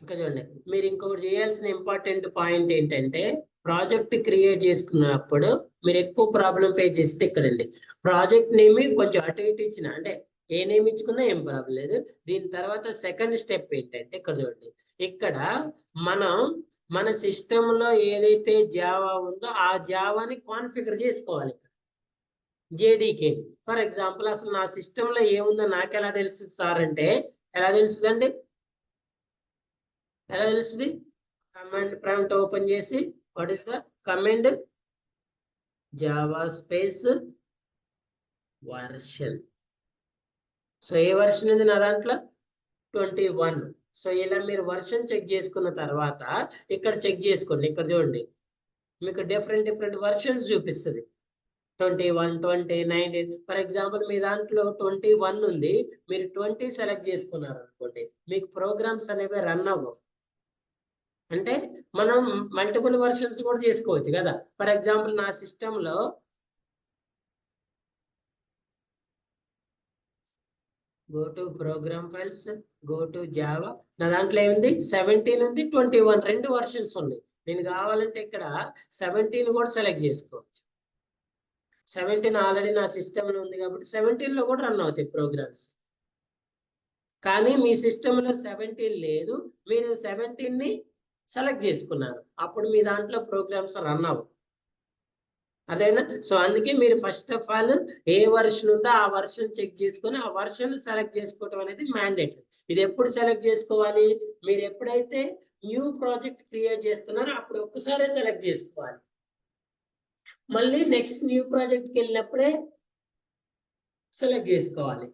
ఇంకా చూడండి, మీరు ఇంకొకటి చేయాల్సిన ఇంపార్టెంట్ పాయింట్ ఏంటంటే, ప్రాజెక్ట్ క్రియేట్ చేసుకున్నప్పుడు మీరు ఎక్కువ ప్రాబ్లం ఫేస్ చేస్తే ఇక్కడండి, ప్రాజెక్ట్ నేమ్ కొంచెం అటు ఇటు ఇచ్చిన, అంటే ఏ నేమ్ ఇచ్చుకున్నా ఏం ప్రాబ్లం లేదు. దీని తర్వాత సెకండ్ స్టెప్ ఏంటంటే, ఇక్కడ చూడండి, ఇక్కడ మనం మన సిస్టంలో ఏదైతే జావా ఉందో ఆ జావాని కాన్ఫిగర్ చేసుకోవాలి. జేడీకే ఫర్ ఎగ్జాంపుల్, అసలు నా సిస్టంలో ఏముందో నాకు ఎలా తెలుస్తుంది సార్ అంటే, ఎలా తెలుస్తుందండి? ఎలా తెలుస్తుంది? కమాండ్ ప్రాంప్ట్ ఓపెన్ చేసి what is the command Java space version. So A version ఉంది నా దాంట్లో? 21. సో ఇలా మీరు వర్షన్ చెక్ చేసుకున్న తర్వాత ఇక్కడ చెక్ చేసుకోండి. ఇక్కడ చూడండి, మీకు డిఫరెంట్ వర్షన్స్ చూపిస్తుంది. 21, 20, 19. ఫర్ ఎగ్జాంపుల్ మీ దాంట్లో 21 ఉంది, మీరు 20 సెలెక్ట్ చేసుకున్నారు అనుకోండి, మీకు ప్రోగ్రామ్స్ అనేవి రన్ అవ్వవు. అంటే మనం మల్టిపుల్ వర్షన్స్ కూడా చేసుకోవచ్చు కదా. ఫర్ ఎగ్జాంపుల్ నా సిస్టంలో go to programme files, go to Java, నా దాంట్లో ఏముంది 17 ఉంది, 21 రెండు వర్షన్స్ ఉన్నాయి. నేను కావాలంటే ఇక్కడ 17 కూడా సెలెక్ట్ చేసుకోవచ్చు. 17 ఆల్రెడీ నా సిస్టంలో ఉంది కాబట్టి 17 లో కూడా రన్ అవుతాయి ప్రోగ్రామ్స్. కానీ మీ సిస్టంలో 17 లేదు, మీరు 17 ని సెలెక్ట్ చేసుకున్నారు, అప్పుడు మీ దాంట్లో ప్రోగ్రామ్స్ రన్ అవ్వవు. అదేనా? సో అందుకే మీరు first of all A version ఉందో ఆ వర్షన్ చెక్ చేసుకొని ఆ వర్షన్ సెలెక్ట్ చేసుకోవడం అనేది మ్యాండేటరీ. ఇది ఎప్పుడు సెలెక్ట్ చేసుకోవాలి? మీరు ఎప్పుడైతే న్యూ ప్రాజెక్ట్ క్రియేట్ చేస్తున్నారో అప్పుడు ఒక్కసారే సెలెక్ట్ చేసుకోవాలి. మళ్ళీ నెక్స్ట్ న్యూ ప్రాజెక్ట్కి వెళ్ళినప్పుడే సెలెక్ట్ చేసుకోవాలి.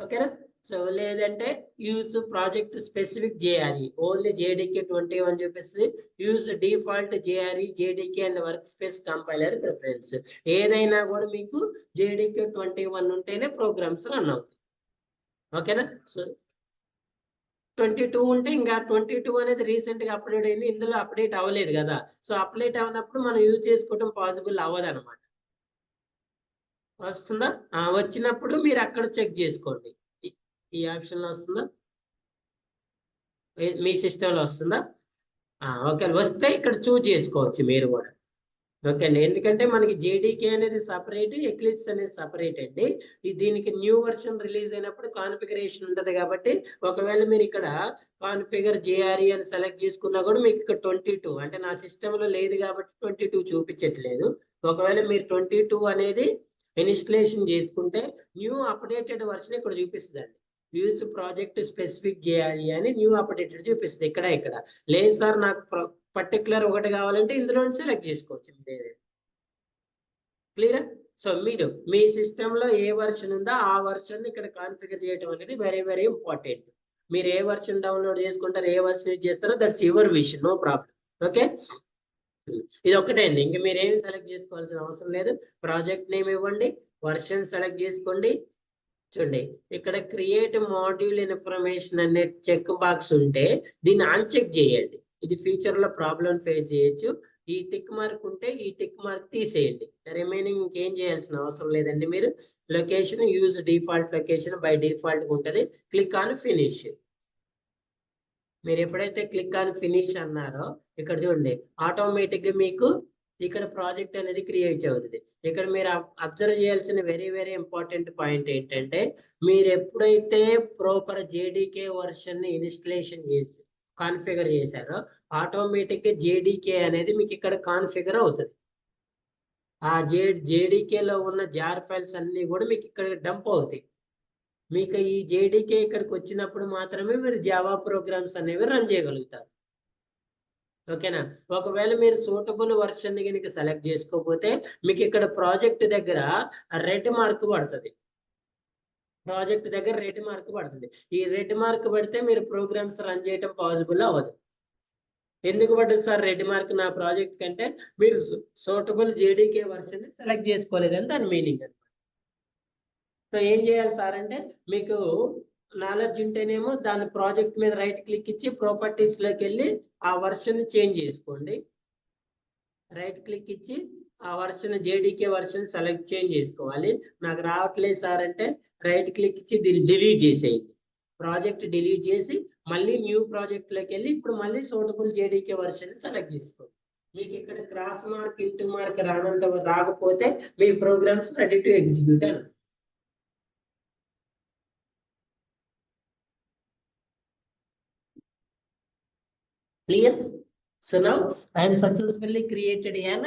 ఓకేనా? సో లేదంటే use project specific JRE, only JDK 21 చూపిస్తుంది. Use default JRE, JDK and work space compiler preference. ఏదైనా కూడా మీకు జేడీకే 21 ఉంటేనే ప్రోగ్రామ్స్ రన్ అవుతాయి. ఓకేనా? సో 22 ఉంటే ఇంకా 22 అనేది రీసెంట్ గా అప్డేట్ అయింది, ఇందులో అప్డేట్ అవ్వలేదు కదా. సో అప్డేట్ అవునప్పుడు మనం యూజ్ చేసుకోవడం పాసిబుల్ అవ్వదు అనమాట. వస్తుందా? వచ్చినప్పుడు మీరు అక్కడ చెక్ చేసుకోండి. ఈ ఆప్షన్ లో వస్తుందా? మీ సిస్టంలో వస్తుందా? ఓకే, వస్తే ఇక్కడ చూజ్ చేసుకోవచ్చు మీరు కూడా. ఓకే అండి, ఎందుకంటే మనకి జేడీకే అనేది సపరేట్, ఎక్లిప్స్ అనేది సపరేట్ అండి. దీనికి న్యూ వర్షన్ రిలీజ్ అయినప్పుడు కాన్ఫిగరేషన్ ఉంటుంది కాబట్టి, ఒకవేళ మీరు ఇక్కడ కాన్ఫిగర్ జేఆర్ఈ అని సెలెక్ట్ చేసుకున్నా కూడా మీకు ఇక్కడ 22, అంటే నా సిస్టంలో లేదు కాబట్టి 22 చూపించట్లేదు. ఒకవేళ మీరు 22 అనేది ఇన్స్టలేషన్ చేసుకుంటే న్యూ అప్డేటెడ్ వర్షన్ ఇక్కడ చూపిస్తుందండి. యూజ్ ప్రాజెక్ట్ స్పెసిఫిక్ జేఆర్ఈ అని న్యూ అప్డేటెడ్ చూపిస్తుంది. ఇక్కడ లేదు సార్ నాకు పర్టికులర్ ఒకటి కావాలంటే ఇందులో సెలెక్ట్ చేసుకోవచ్చు. క్లియర్? సో మీరు మీ సిస్టంలో ఏ వర్షన్ ఉందో ఆ వర్షన్ ఇక్కడ కాన్ఫిగర్ చేయడం అనేది వెరీ ఇంపార్టెంట్. మీరు ఏ వర్షన్ డౌన్లోడ్ చేసుకుంటారు, ఏ వర్షన్ యూజ్ చేస్తారో that's your wish, no problem. Okay, ఇది ఒకటే అండి, ఇంకా మీరు ఏమి సెలెక్ట్ చేసుకోవాల్సిన అవసరం లేదు. ప్రాజెక్ట్ నేమ్ ఇవ్వండి, వర్షన్ సెలెక్ట్ చేసుకోండి. చూడండి, ఇక్కడ క్రియేట్ మాడ్యూల్ ఇన్ఫర్మేషన్ అనే చెక్ బాక్స్ ఉంటే దీన్ని అన్చెక్ చేయండి. ఇది ఫ్యూచర్ లో ప్రాబ్లం ఫేస్ చేయొచ్చు. ఈ టిక్ మార్క్ ఉంటే ఈ టిక్ మార్క్ తీసేయండి. రిమైనింగ్ ఇంకేం చేయాల్సిన అవసరం లేదండి. మీరు location use default location by default ఉంటుంది. Click on finish. మీరు ఎప్పుడైతే క్లిక్ ఆన్ ఫినిష్ అన్నారో ఇక్కడ చూడండి, ఆటోమేటిక్ గా మీకు ఇక్కడ ప్రాజెక్ట్ అనేది క్రియేట్ అవుతుంది. ఇక్కడ మీరు అబ్జర్వ్ చేయాల్సిన వెరీ ఇంపార్టెంట్ పాయింట్ ఏంటంటే, మీరు ఎప్పుడైతే ప్రాపర్ జేడీకే వర్షన్ ని ఇన్స్టలేషన్ చేసి కాన్ఫిగర్ చేశారో ఆటోమేటిక్ గా జేడీకే అనేది మీకు ఇక్కడ కాన్ఫిగర్ అవుతుంది. ఆ జేడీకేలో ఉన్న జార్ ఫైల్స్ అన్ని కూడా మీకు ఇక్కడ డంప్ అవుతాయి. మీకు ఈ జేడీకే ఇక్కడికి వచ్చినప్పుడు మాత్రమే మీరు జావా ప్రోగ్రామ్స్ అనేవి రన్ చేయగలుగుతారు. ఓకేనా? ఒకవేళ మీరు సూటబుల్ వర్షన్ ని కనుక సెలెక్ట్ చేసుకోకపోతే మీకు ఇక్కడ ప్రాజెక్ట్ దగ్గర రెడ్ మార్క్ పడుతుంది. ప్రాజెక్ట్ దగ్గర రెడ్ మార్క్ పడుతుంది. ఈ రెడ్ మార్క్ పడితే మీరు ప్రోగ్రామ్స్ రన్ చేయడం పాసిబుల్ అవ్వదు. ఎందుకు పడుతుంది సార్ రెడ్ మార్క్ నా ప్రాజెక్ట్ కంటే? మీరు సూటబుల్ జేడీకే వర్షన్ సెలెక్ట్ చేసుకోలేదని దాని మీనింగ్. సో ఏం చేయాలి సార్ అంటే, మీకు నాలెడ్జ్ ఉంటేనేమో దాని ప్రాజెక్ట్ మీద రైట్ క్లిక్ ఇచ్చి ప్రాపర్టీస్ లోకి వెళ్ళి ఆ వర్షన్ చేంజ్ చేసుకోండి. రైట్ క్లిక్ ఇచ్చి ఆ version JDK version select change చేసుకోవాలి. నాకు రావట్లేదు సార్ అంటే రైట్ క్లిక్ ఇచ్చి దీన్ని డిలీట్ చేసేయండి. ప్రాజెక్ట్ డిలీట్ చేసి మళ్ళీ న్యూ ప్రాజెక్ట్ లోకి వెళ్ళి ఇప్పుడు మళ్ళీ సూటబుల్ జేడీకే వర్షన్ సెలెక్ట్ చేసుకోండి. మీకు ఇక్కడ క్రాస్ మార్క్ ఇంటూ మార్క్ రాకపోతే మీ ప్రోగ్రామ్స్ రెడీ టు ఎగ్జిక్యూట్ అని. Clear? So now I am successfully created an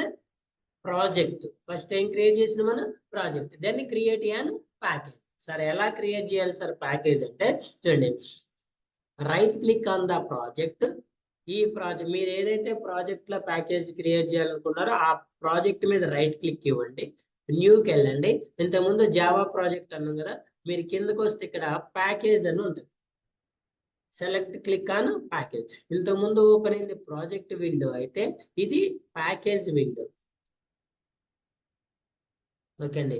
project. First time create చేసిన మన project. Then create an package. Sir ఎలా క్రియేట్ చేయాలి sir package అంటే చూడండి, right click on the project. ఈ project మీరు ఏదైతే ప్రాజెక్ట్ లో ప్యాకేజ్ క్రియేట్ చేయాలనుకున్నారో ఆ ప్రాజెక్ట్ మీద రైట్ క్లిక్ ఇవ్వండి. న్యూకి వెళ్ళండి. ఇంతకుముందు జావా ప్రాజెక్ట్ అన్నాం కదా, మీరు కిందకు వస్తే ఇక్కడ ప్యాకేజ్ అని ఉంటుంది. Select click on package. ఇంతకుముందు ఓపెన్ అయింది ప్రాజెక్ట్ విండో, అయితే ఇది ప్యాకేజ్ విండో. ఓకే అండి,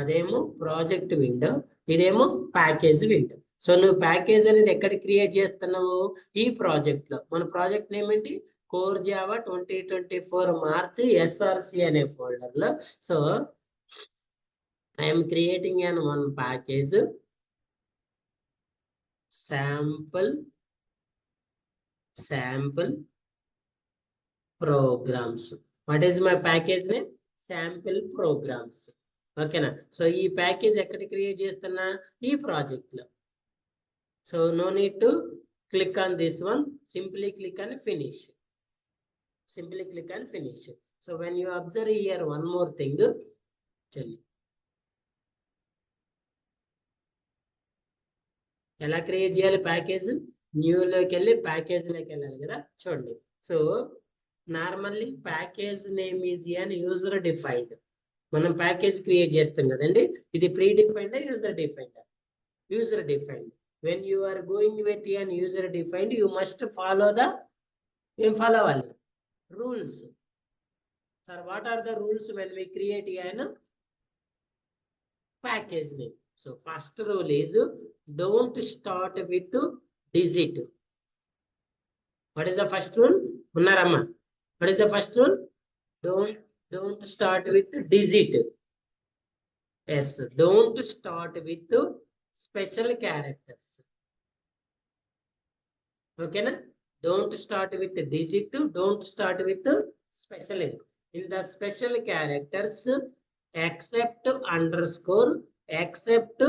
అదేమో ప్రాజెక్ట్ విండో, ఇదేమో ప్యాకేజ్ విండో. సో నువ్వు ప్యాకేజ్ అనేది ఎక్కడ క్రియేట్ చేస్తున్నావు? ఈ ప్రాజెక్ట్ లో. మన ప్రాజెక్ట్ నేమ్ ఏంటి? కోర్ జావా 2024 మార్చ్ ఎస్ఆర్సి అనే ఫోల్డర్ లో. So I'm creating an one package sample programs. What is my package name? Sample programs. ఓకేనా? సో ఈ ప్యాకేజ్ ఎక్కడ క్రియేట్ చేస్తున్నా? ఈ ప్రాజెక్ట్ లో. So no need to click on this one, simply click and finish. Simply click and finish. So when you observe here one more thing, ఎలా create చేయాలి package? న్యూలోకి వెళ్ళి package లోకి వెళ్ళాలి కదా, చూడండి. So normally package name is అని user defined. మనం package create చేస్తాం కదండి, ఇది pre defined user defined? User defined. when you are going with an user defined, you must follow the follow all rules. Sir, what are the rules when we create an package name? So first rule is don't start with digit. What is the first rule? Unnarama, what is the first rule? Don't start with digit. Yes, don't start with special characters. Okay na? Don't start with digit, don't start with special. In the special characters, except underscore, except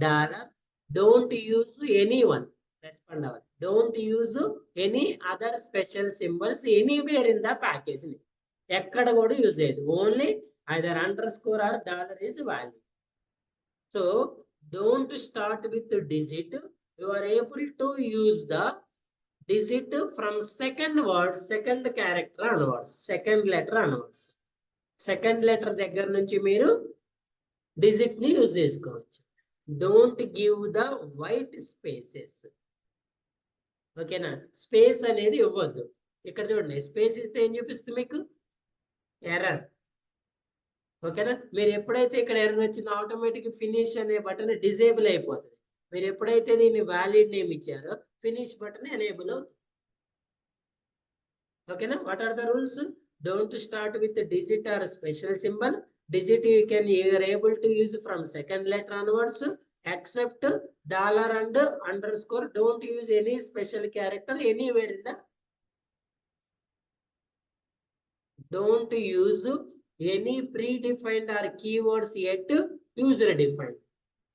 dollar, don't use anyone. Respond our. Don't use any other special symbols anywhere in the package. ekkada kuda use cheyyadu. Only either underscore or dollar is valid. So don't start with the digit. You are able to use the digit from second word, second character onwards, second letter onwards. Second letter దగ్గర నుంచి మీరు digit ని use చేసుకోవచ్చు. Don't give the white spaces. ఓకేనా? Space అనేది ఇవ్వద్దు. ఇక్కడ చూడండి, స్పేస్ ఇస్తే ఏం చూపిస్తుంది మీకు? ఎర్రర్. ఓకేనా? మీరు ఎప్పుడైతే ఇక్కడ ఎర్రర్ వచ్చిందో ఆటోమేటిక్ ఫినిష్ అనే బటన్ డిజేబుల్ అయిపోతుంది. మీరు ఎప్పుడైతే దీన్ని వ్యాలిడ్ నేమ్ ఇచ్చారో ఫినిష్ బటన్ ఎనేబుల్ అవుతుంది. ఓకేనా? What are the rules? Don't start with digit or special symbol. Digit you are able to use from second letter onwards, except dollar and underscore. Don't use any special character anywhere in the. Don't use any predefined or keywords yet user defined.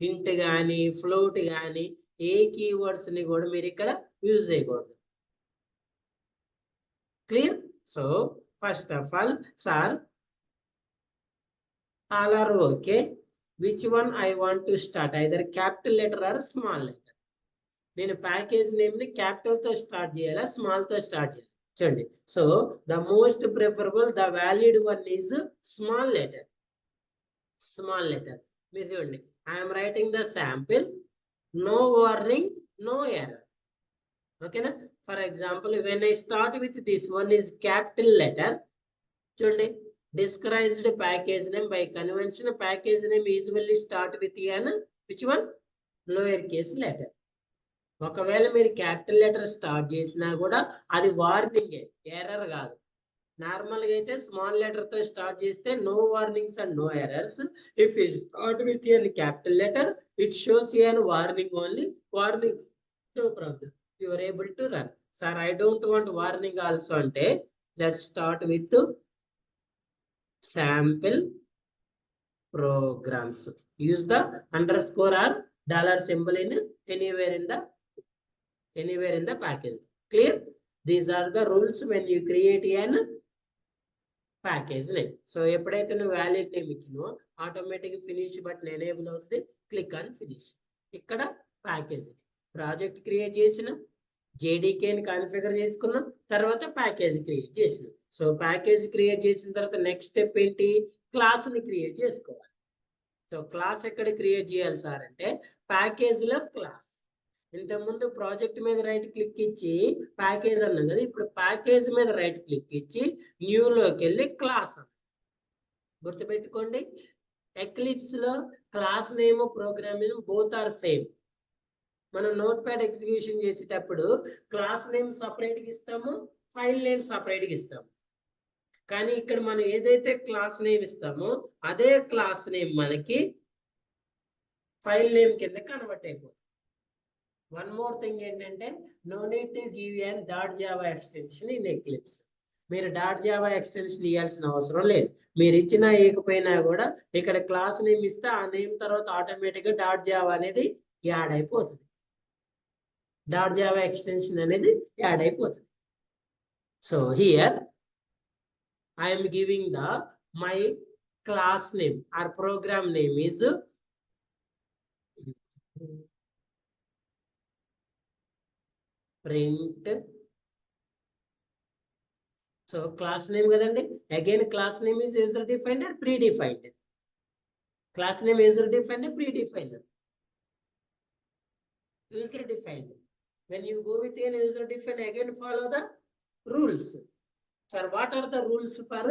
Int gaani, float gaani, A keywords ni kuda meer ikkada use cheyakodu. Clear? So first of all, sir, all are okay. Which one I want to start? Either capital letter or small letter. నేను package name ని capital తో start చేయాలా, small తో start చేయాలి? చూడండి. So the most preferable, the valid one is small letter. Small letter. మీరు చూడండి, I'm writing the sample, no warning, no error. ఓకేనా? For example, when I start with this one is capital letter. చూడండి, described package name by convention, package name usually start with an which one? Lower case letter. ఒకవేళ మీరు capital letter start చేసినా కూడా అది వార్నింగే, error కాదు. నార్మల్గా అయితే small letter తో స్టార్ట్ చేస్తే no warnings and no errors. If you start with an capital letter it shows an warning only. Warnings no problem, you are able to run. Sir I don't want warning also అంటే let's start with sample programs. Use the underscore or dollar symbol in anywhere in the package. Clear? These are the rules when you create an package name. So ఎప్పుడైతే నువ్వు valid name ఇచ్చినో automatic finish button enable అవుతుంది. Click on finish. ఇక్కడ package project create చేసిన, జేడీకేని configure చేసుకున్నాం, తర్వాత package create చేసినాం. సో ప్యాకేజ్ క్రియేట్ చేసిన తర్వాత నెక్స్ట్ స్టెప్ ఏంటి, క్లాస్ ని క్రియేట్ చేసుకోవాలి. సో క్లాస్ ఎక్కడ క్రియేట్ చేయాలి సార్ అంటే ప్యాకేజ్ లో క్లాస్. ఇంతకుముందు ప్రాజెక్ట్ మీద రైట్ క్లిక్ ఇచ్చి ప్యాకేజ్ అన్నాం కదా, ఇప్పుడు ప్యాకేజ్ మీద రైట్ క్లిక్ ఇచ్చి న్యూలోకి వెళ్ళి క్లాస్ అన్నాం. గుర్తుపెట్టుకోండి, ఎక్లిప్స్ లో class name program name both are same. మనం నోట్ ప్యాడ్ ఎగ్జిక్యూషన్ చేసేటప్పుడు క్లాస్ నేమ్ సపరేట్గా ఇస్తాము, ఫైల్ నేమ్ సపరేట్గా ఇస్తాము. కానీ ఇక్కడ మనం ఏదైతే క్లాస్ నేమ్ ఇస్తామో అదే క్లాస్ నేమ్ మనకి ఫైల్ నేమ్ కింద కన్వర్ట్ అయిపోతుంది. వన్ మోర్ థింగ్ ఏంటంటే no need to give an .java extension in Eclipse. మీరు .java ఎక్స్టెన్షన్ ఇవ్వాల్సిన అవసరం లేదు. మీరు ఇచ్చినా ఇవ్వకపోయినా కూడా ఇక్కడ క్లాస్ నేమ్ ఇస్తే ఆ నేమ్ తర్వాత ఆటోమేటిక్గా .java అనేది యాడ్ అయిపోతుంది. .java ఎక్స్టెన్షన్ అనేది యాడ్ అయిపోతుంది. So here I am giving my class name or program name is print. So class name kadandi, again class name is user defined or predefined. Class name user defined or predefined? User defined. When you go with an user defined, again follow the rules. Sir, what are the rules for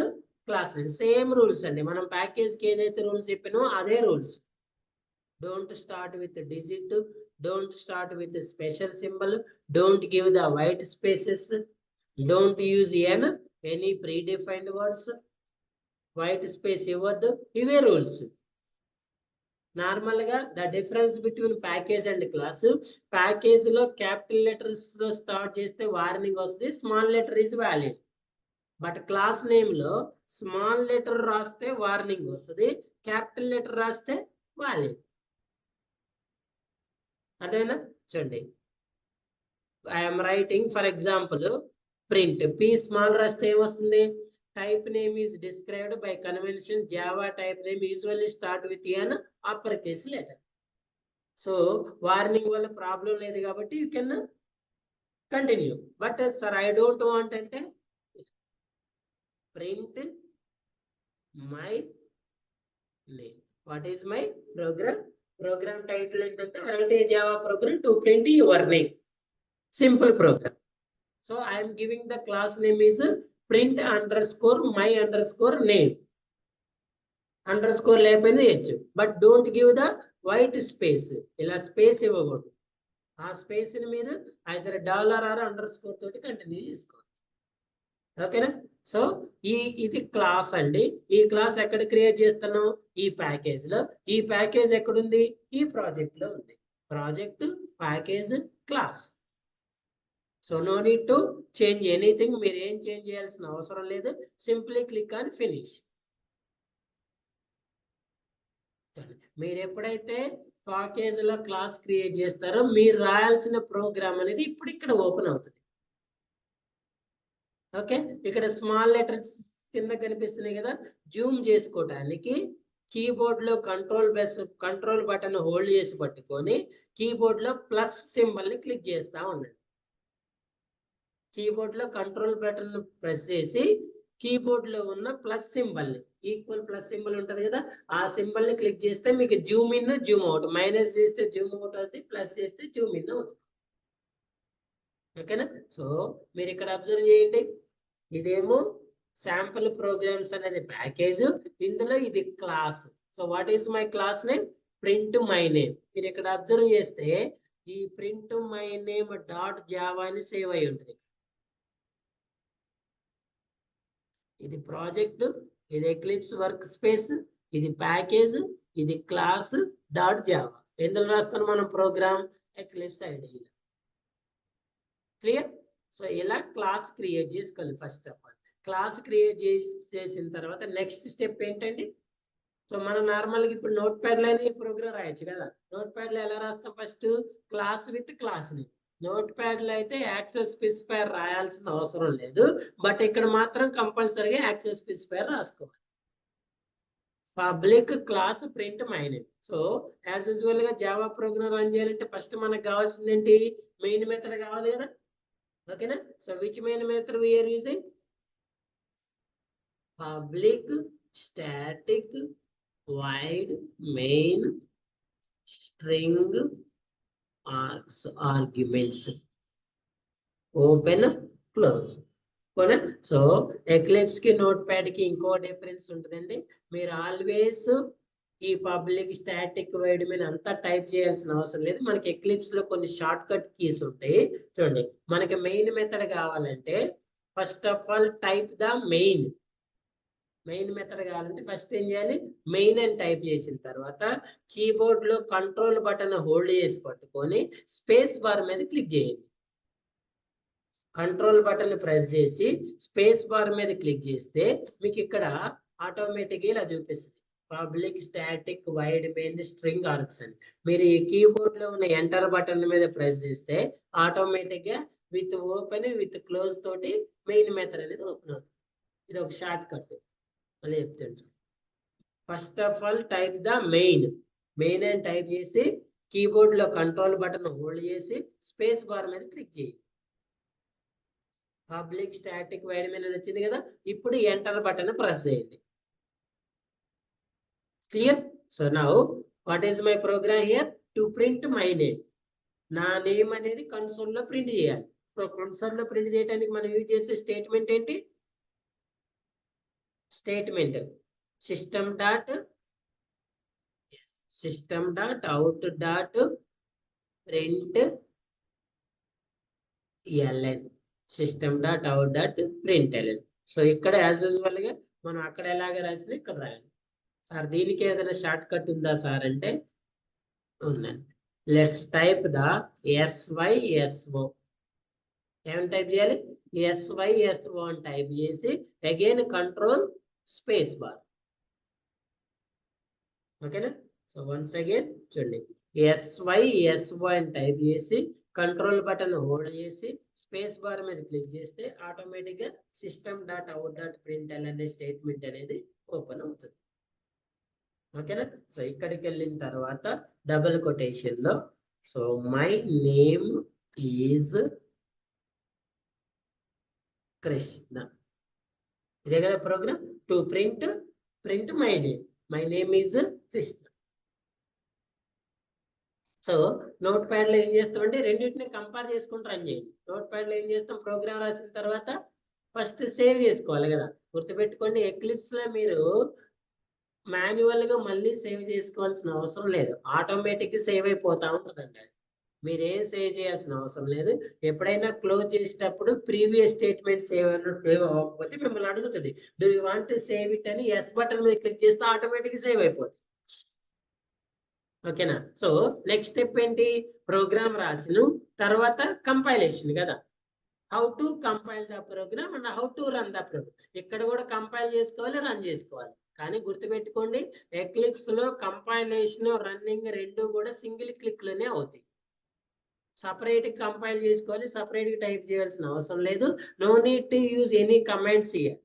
class name? Same rules andi. Manam package ki edaithe rules cheppino ade rules. Don't start with the digit, don't start with the special symbol, don't give the white spaces, don't use any predefined words, white space ఇవ్వద్దు. ఇవే rules. Normal గా the difference between package and class, package లో capital letters లో start చేస్తే warning వస్తుంది, small letter is valid. But class name లో small letter రాస్తే warning వస్తుంది, క్యాపిటల్ లెటర్ రాస్తే వ్యాలిడ్. అదేనా? చూడండి, I'm writing for example print P small రాస్తే ఏమొస్తుంది, type name is described by convention Java type name usually start with an upper case letter. So warning వల్ల problem లేదు కాబట్టి you can continue. But sir I don't want అంటే print my name. What is my program title ఏంటంటే write a Java program to print your name. Simple program. So I am giving the class name is print underscore my underscore name. Underscore లేకపోయినా చేయొచ్చు, but don't give the white space. ఇలా space ఇవ్వకూడదు. ఆ space ని మీరు either dollar are underscore తోటి continue చేసుకోవాలి. ఓకేనా? సో ఇది క్లాస్ అండి. ఈ క్లాస్ ఎక్కడ క్రియేట్ చేస్తున్నాం, ఈ ప్యాకేజ్ లో. ఈ ప్యాకేజ్ ఎక్కడుంది, ఈ ప్రాజెక్ట్ లో ఉంది. Project, package, class. So no need to change anything. మీరు ఏం చేంజ్ చేయాల్సిన అవసరం లేదు. Simply click on finish. మీరు ఎప్పుడైతే ప్యాకేజ్ లో క్లాస్ క్రియేట్ చేస్తారో మీరు రాయాల్సిన ప్రోగ్రామ్ అనేది ఇప్పుడు ఇక్కడ ఓపెన్ అవుతుంది. ఓకే, ఇక్కడ స్మాల్ లెటర్స్ కింద కనిపిస్తున్నాయి కదా, జూమ్ చేసుకోవడానికి కీబోర్డ్ లో కంట్రోల్ బటన్ హోల్డ్ చేసి పట్టుకొని కీబోర్డ్ లో ప్లస్ సింబల్ ని క్లిక్ చేస్తా ఉండండి. కీబోర్డ్ లో కంట్రోల్ బటన్ ప్రెస్ చేసి కీబోర్డ్ లో ఉన్న ప్లస్ సింబల్ ని, ఈక్వల్ ప్లస్ సింబల్ ఉంటది కదా, ఆ సింబల్ ని క్లిక్ చేస్తే మీకు Zoom in, Zoom out. Minus చేస్తే జూమ్ అవుట్ అవుతుంది, ప్లస్ చేస్తే జూమ్ ఇన్ అవుతుంది. ఓకేనా? సో మీరు ఇక్కడ అబ్జర్వ్ చేయండి, ఇదేమో శాంపుల్ ప్రోగ్రామ్స్ అనేది ప్యాకేజ్, ఇందులో ఇది class. So what is my class name, print my name. మీరు ఇక్కడ అబ్జర్వ్ చేస్తే ఈ print my name dot Java అని సేవ్ అయి ఉంటుంది. ఇది ప్రాజెక్ట్, ఇది ఎక్లిప్స్ వర్క్ స్పేస్, ఇది ప్యాకేజ్, ఇది క్లాస్ డాట్ జావా. ఎందులో రాస్తాను మనం program? Eclipse ID. Clear? So ఇలా క్లాస్ క్రియేట్ చేసుకోవాలి. First of all class create చేసిన తర్వాత నెక్స్ట్ స్టెప్ ఏంటండి? సో మనం నార్మల్గా ఇప్పుడు నోట్ ప్యాడ్ లోనే ప్రోగ్రామ్ రాయొచ్చు కదా. నోట్ ప్యాడ్ లో ఎలా రాస్తాం? ఫస్ట్ క్లాస్ విత్ క్లాస్ ని. నోట్ ప్యాడ్ లో అయితే యాక్సెస్ స్పెసిఫైర్ రాయాల్సిన అవసరం లేదు, బట్ ఇక్కడ మాత్రం కంపల్సరీగా యాక్సెస్ స్పెసిఫైర్ రాసుకోవాలి. Public class print my name. So as usual గా జావా ప్రోగ్రామ్ రన్ చేయాలంటే ఫస్ట్ మనకు కావాల్సింది ఏంటి? మెయిన్ మెథడ్ కావాలి కదా. ఓకేనా? So which main method we are using? public static void main string args arguments open close. So eclipse కి note pad కి ఇంకో డిఫరెన్స్ ఉంటుందండి. మీరు ఆల్వేస్ ఈ పబ్లిక్ స్టాటిక్ వైడ్ మీద అంతా టైప్ చేయాల్సిన అవసరం లేదు. మనకి ఎక్లిప్స్ లో కొన్ని షార్ట్ కట్ కీస్ ఉంటాయి. చూడండి, మనకి మెయిన్ మెథడ్ కావాలంటే first of all type the main method కావాలంటే ఫస్ట్ ఏం చేయాలి? మెయిన్ అని టైప్ చేసిన తర్వాత కీబోర్డ్ లో కంట్రోల్ బటన్ హోల్డ్ చేసి పట్టుకొని స్పేస్ బార్ మీద క్లిక్ చేయండి. కంట్రోల్ బటన్ ప్రెస్ చేసి స్పేస్ బార్ మీద క్లిక్ చేస్తే మీకు ఇక్కడ ఆటోమేటిక్గా ఇలా చూపిస్తుంది, public static void main string args అని. మీరు ఈ కీబోర్డ్ లో ఉన్న ఎంటర్ బటన్ మీద ప్రెస్ చేస్తే ఆటోమేటిక్ గా విత్ ఓపెన్ విత్ క్లోజ్ తోటి మెయిన్ మెథడ్ అనేది ఓపెన్ అవుతుంది. ఇది ఒక షార్ట్ కట్. మళ్ళీ చెప్తుంటా, first of all type the main అని టైప్ చేసి కీబోర్డ్ లో కంట్రోల్ బటన్ హోల్డ్ చేసి స్పేస్ బార్ మీద క్లిక్ చేయండి. పబ్లిక్ స్టాటిక్ వైడ్ మెయిన్ అని వచ్చింది కదా. ఇప్పుడు ఎంటర్ బటన్ ప్రెస్ చేయండి. Clear? So now what is my program here? To print my name. నా నేమ్ అనేది కన్సోల్ లో ప్రింట్ చేయాలి. సో కన్సోల్ లో ప్రింట్ చేయడానికి మనం యూజ్ చేసే స్టేట్మెంట్ ఏంటి? Statement system dot out dot print ln. System dot out dot print ln. So ఇక్కడ యాజ్ యూజువల్ గా మనం అక్కడ ఎలాగ రాసిన ఇక్కడ రాయాలి. సార్ దీనికి ఏదైనా షార్ట్ కట్ ఉందా సార్ అంటే ఉందండి. Let's type the SYSO. ఏమని టైప్ చేయాలి? SYSO అని టైప్ చేసి అగైన్ కంట్రోల్ స్పేస్ బార్. ఓకేనా? సో వన్స్ అగైన్ చూడండి, SYSO అని టైప్ చేసి కంట్రోల్ బటన్ హోల్డ్ చేసి స్పేస్ బార్ మీద క్లిక్ చేస్తే ఆటోమేటిక్ గా system dot out dot print అనే స్టేట్మెంట్ అనేది ఓపెన్ అవుతుంది. ఓకేనా? సో ఇక్కడికి వెళ్ళిన తర్వాత డబుల్ కొటేషన్ లో so my name is Krishna. ఇదే కదా program. To print my name is Krishna. So note pad లో ఏం చేస్తామంటే రెండింటిని కంపేర్ చేసుకుంటూ రన్ చేయండి. నోట్ ప్యాడ్ లో ఏం చేస్తాం? ప్రోగ్రామ్ రాసిన తర్వాత ఫస్ట్ సేవ్ చేసుకోవాలి కదా. గుర్తుపెట్టుకోండి, ఎక్లిప్స్ లో మీరు మాన్యువల్ గా మళ్ళీ సేవ్ చేసుకోవాల్సిన అవసరం లేదు. ఆటోమేటిక్ సేవ్ అయిపోతా ఉంటుందండి. మీరేం సేవ్ చేయాల్సిన అవసరం లేదు. ఎప్పుడైనా క్లోజ్ చేసేటప్పుడు ప్రీవియస్ స్టేట్మెంట్ సేవ్ అవ్వకపోతే మిమ్మల్ని అడుగుతుంది, do you want to save it అని ఎస్ బటన్ మీద క్లిక్ చేస్తే ఆటోమేటిక్ సేవ్ అయిపోతుంది. ఓకేనా? సో నెక్స్ట్ స్టెప్ ఏంటి? ప్రోగ్రామ్ రాసిన తర్వాత కంపైలేషన్ కదా. How to compile the program and how to run the program. ఇక్కడ కూడా కంపైల్ చేసుకోవాలి, రన్ చేసుకోవాలి. కానీ గుర్తుపెట్టుకోండి, ఎక్లిప్స్ లో కంపైలేషన్ రన్నింగ్ రెండు కూడా సింగిల్ క్లిక్ లోనే అవుతాయి. సపరేట్ కంపైల్ చేసుకోవాలి, సపరేట్ టైప్ చేయాల్సిన అవసరం లేదు. No need to use any commands here.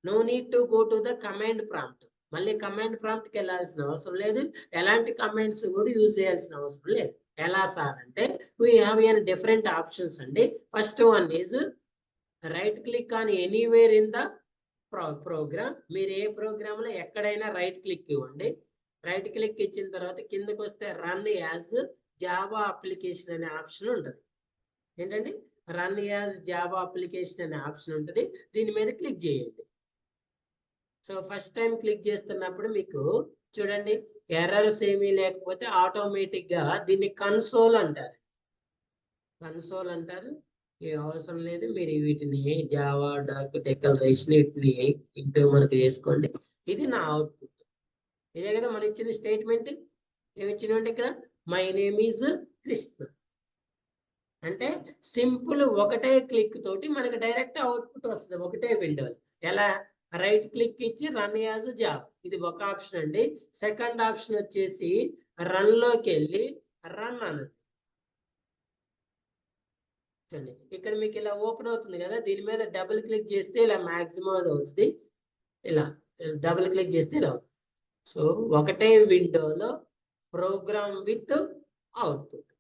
No need to go to the command prompt. మళ్ళీ కమాండ్ ప్రాంప్ట్ కి వెళ్ళాల్సిన అవసరం లేదు. ఎలాంటి కమాండ్స్ కూడా యూజ్ చేయాల్సిన అవసరం లేదు. ఎలా సార్ అంటే we have n different options అండి. First one is right click on anywhere in the program. మీరు ఏ ప్రోగ్రామ్ లో ఎక్కడైనా రైట్ క్లిక్ ఇవ్వండి. రైట్ క్లిక్ ఇచ్చిన తర్వాత కిందకు వస్తే రన్ యాజ్ జావా అప్లికేషన్ అనే ఆప్షన్ ఉంటుంది. ఏంటండి? రన్ యాజ్ జావా అప్లికేషన్ అనే ఆప్షన్ ఉంటుంది. దీని మీద క్లిక్ చేయండి. సో ఫస్ట్ టైం క్లిక్ చేస్తున్నప్పుడు మీకు చూడండి ఎర్రర్స్ ఏమీ లేకపోతే ఆటోమేటిక్ గా దీన్ని కన్సోల్ అంటారు. కన్సోల్ అంటారు. ఏ అవసరం లేదు, మీరు వీటిని జావా డాక్ డెక్లరేషన్ వీటిని ఇంటూ మనకు చేసుకోండి. ఇది నా అవుట్పుట్. ఇదే కదా మనం ఇచ్చిన స్టేట్మెంట్. ఏమి ఇచ్చినండి ఇక్కడ? మై నేమ్ ఈజ్ కృష్ణ అంటే సింపుల్ ఒకటే క్లిక్ తోటి మనకి డైరెక్ట్ అవుట్పుట్ వస్తుంది ఒకటే విండోలో. ఎలా? రైట్ క్లిక్ ఇచ్చి రన్ యాజ్ జాబ్, ఇది ఒక ఆప్షన్ అండి. సెకండ్ ఆప్షన్ వచ్చేసి రన్ లోకి వెళ్ళి రన్ అనండి. చూడండి ఇక్కడ మీకు ఇలా ఓపెన్ అవుతుంది కదా, దీని మీద డబుల్ క్లిక్ చేస్తే ఇలా మాక్సిమం అది అవుతుంది. ఇలా డబుల్ క్లిక్ చేస్తే ఇలా అవుతుంది. సో ఒకటే విండోలో ప్రోగ్రామ్ విత్ అవుట్పుట్.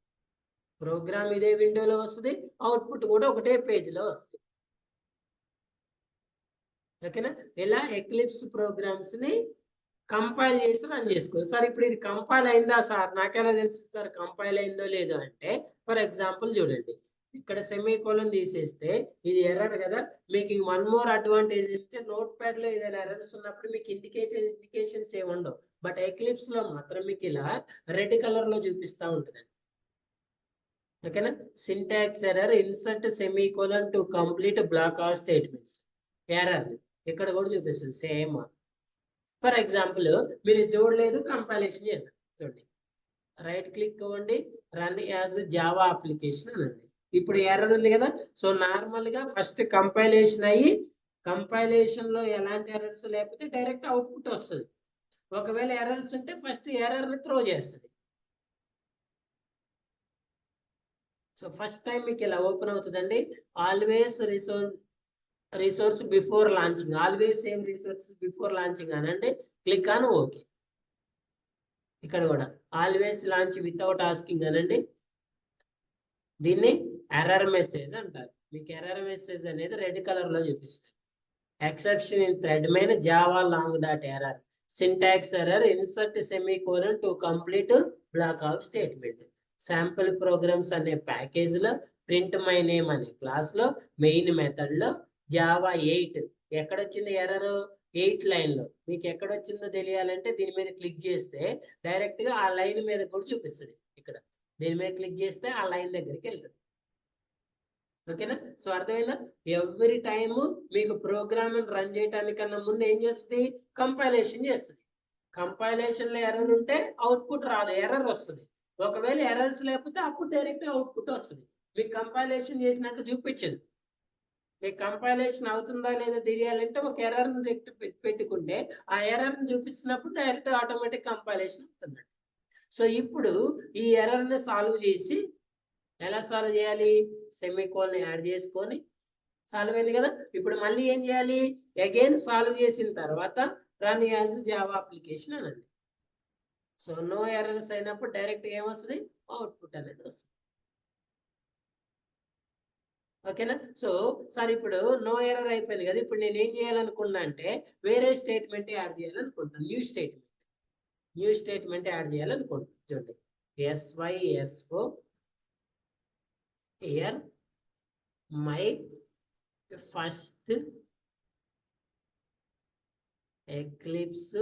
ప్రోగ్రామ్ ఇదే విండోలో వస్తుంది, అవుట్పుట్ కూడా ఒకటే పేజీలో వస్తుంది. ఓకేనా? ఇలా ఎక్లిప్స్ ప్రోగ్రామ్స్ ని కంపైల్ చేసి రన్ చేసుకోవాలి. సార్ ఇప్పుడు ఇది కంపైల్ అయిందా సార్, నాకెలా తెలుసు సార్ కంపైల్ అయిందో లేదో అంటే, ఫర్ ఎగ్జాంపుల్ చూడండి, ఇక్కడ సెమీకోలన్ తీసేస్తే ఇది ఎర్రర్ కదా. మీకు వన్ మోర్ అడ్వాంటేజ్ ఏంటంటే నోట్ ప్యాడ్ లో ఏదైనా ఎర్రర్స్ ఉన్నప్పుడు మీకు ఇండికేషన్స్ ఏమి ఉండవు, బట్ ఎక్లిప్స్ లో మాత్రం మీకు ఇలా రెడ్ కలర్ లో చూపిస్తూ ఉంటుంది. ఓకేనా? Syntax error, insert semicolon to complete block or statements error ఇక్కడ కూడా చూపిస్తుంది సేమ్. ఫర్ ఎగ్జాంపుల్ మీరు చూడలేదు, కంపైలేషన్ చేద్దాం. చూడండి, రైట్ క్లిక్ అవ్వండి, రన్ యాజ్ జావా అప్లికేషన్ అనండి. ఇప్పుడు ఎర్రర్ ఉంది కదా. సో నార్మల్ గా ఫస్ట్ కంపైలేషన్ అయ్యి, కంపైలేషన్ లో ఎలాంటి ఎర్రర్స్ లేకపోతే డైరెక్ట్ అవుట్పుట్ వస్తుంది. ఒకవేళ ఎర్రర్స్ ఉంటే ఫస్ట్ ఎర్రర్ ని త్రో చేస్తుంది. సో ఫస్ట్ టైం మీకు ఇలా ఓపెన్ అవుతుందండి. Always resource before launching, always same resources before launching అనండి. Click on okay. ఇక్కడ కూడా ఆల్వేస్ లాంచ్ వితౌట్ ఆస్కింగ్ అనండి. దీన్ని ఎర్రర్ మెసేజ్ అంటారు. మీకు ఎర్రర్ మెసేజ్ అనేది రెడ్ కలర్ లో చూపిస్తుంది. Exception in thread main Java lang dot error, syntax error, insert semicolon to complete block of statement. Sample programs అనే ప్యాకేజ్ లో ప్రింట్ మై నేమ్ అనే క్లాస్ లో మెయిన్ మెథడ్ లో జావా 8 ఎక్కడ వచ్చింది ఎర్రర్? 8 లైన్ లో. మీకు ఎక్కడ వచ్చిందో తెలియాలంటే దీని మీద క్లిక్ చేస్తే డైరెక్ట్ గా ఆ లైన్ మీద కూడా చూపిస్తుంది. ఇక్కడ దీని మీద క్లిక్ చేస్తే ఆ లైన్ దగ్గరికి వెళ్తుంది. ఓకేనా? సో అర్థమైందా? ఎవ్రీ టైము మీకు ప్రోగ్రామ్ రన్ చేయడానికన్నా ముందు ఏం చేస్తుంది? కంపైలేషన్ చేస్తుంది. కంపైలేషన్ లో ఎర్రర్ ఉంటే అవుట్పుట్ రాదు, ఎర్రర్ వస్తుంది. ఒకవేళ ఎర్రర్స్ లేకపోతే అప్పుడు డైరెక్ట్ అవుట్పుట్ వస్తుంది. మీకు కంపైలేషన్ చేసినట్టు చూపించదు. మీకు కంపైలేషన్ అవుతుందా లేదా తెలియాలంటే ఒక ఎర్రర్ పెట్టుకుంటే ఆ ఎర్రర్ ని చూపిస్తున్నప్పుడు డైరెక్ట్ ఆటోమేటిక్ కంపైలేషన్ అవుతుంది. సో ఇప్పుడు ఈ ఎర్రర్ ని సాల్వ్ చేసి ఎలా సాల్వ్ చేయాలి? సెమీకోలన్ యాడ్ చేసుకొని సాల్వ్ అయింది కదా. ఇప్పుడు మళ్ళీ ఏం చేయాలి? అగైన్ సాల్వ్ చేసిన తర్వాత రన్ యాజ్ జావా అప్లికేషన్ అనండి. సో నో ఎర్రర్స్ అయినప్పుడు డైరెక్ట్ ఏమొస్తుంది? అవుట్పుట్ అనేది వస్తుంది. ఓకేనా? సో సార్ ఇప్పుడు నో ఎర్రర్ అయిపోయింది కదా, ఇప్పుడు నేను ఏం చేయాలనుకున్నా అంటే వేరే స్టేట్మెంట్ యాడ్ చేయాలనుకుంటున్నాను. న్యూ స్టేట్మెంట్ యాడ్ చేయాలనుకుంటున్నాను. చూడండి, SYSO here my first Eclipse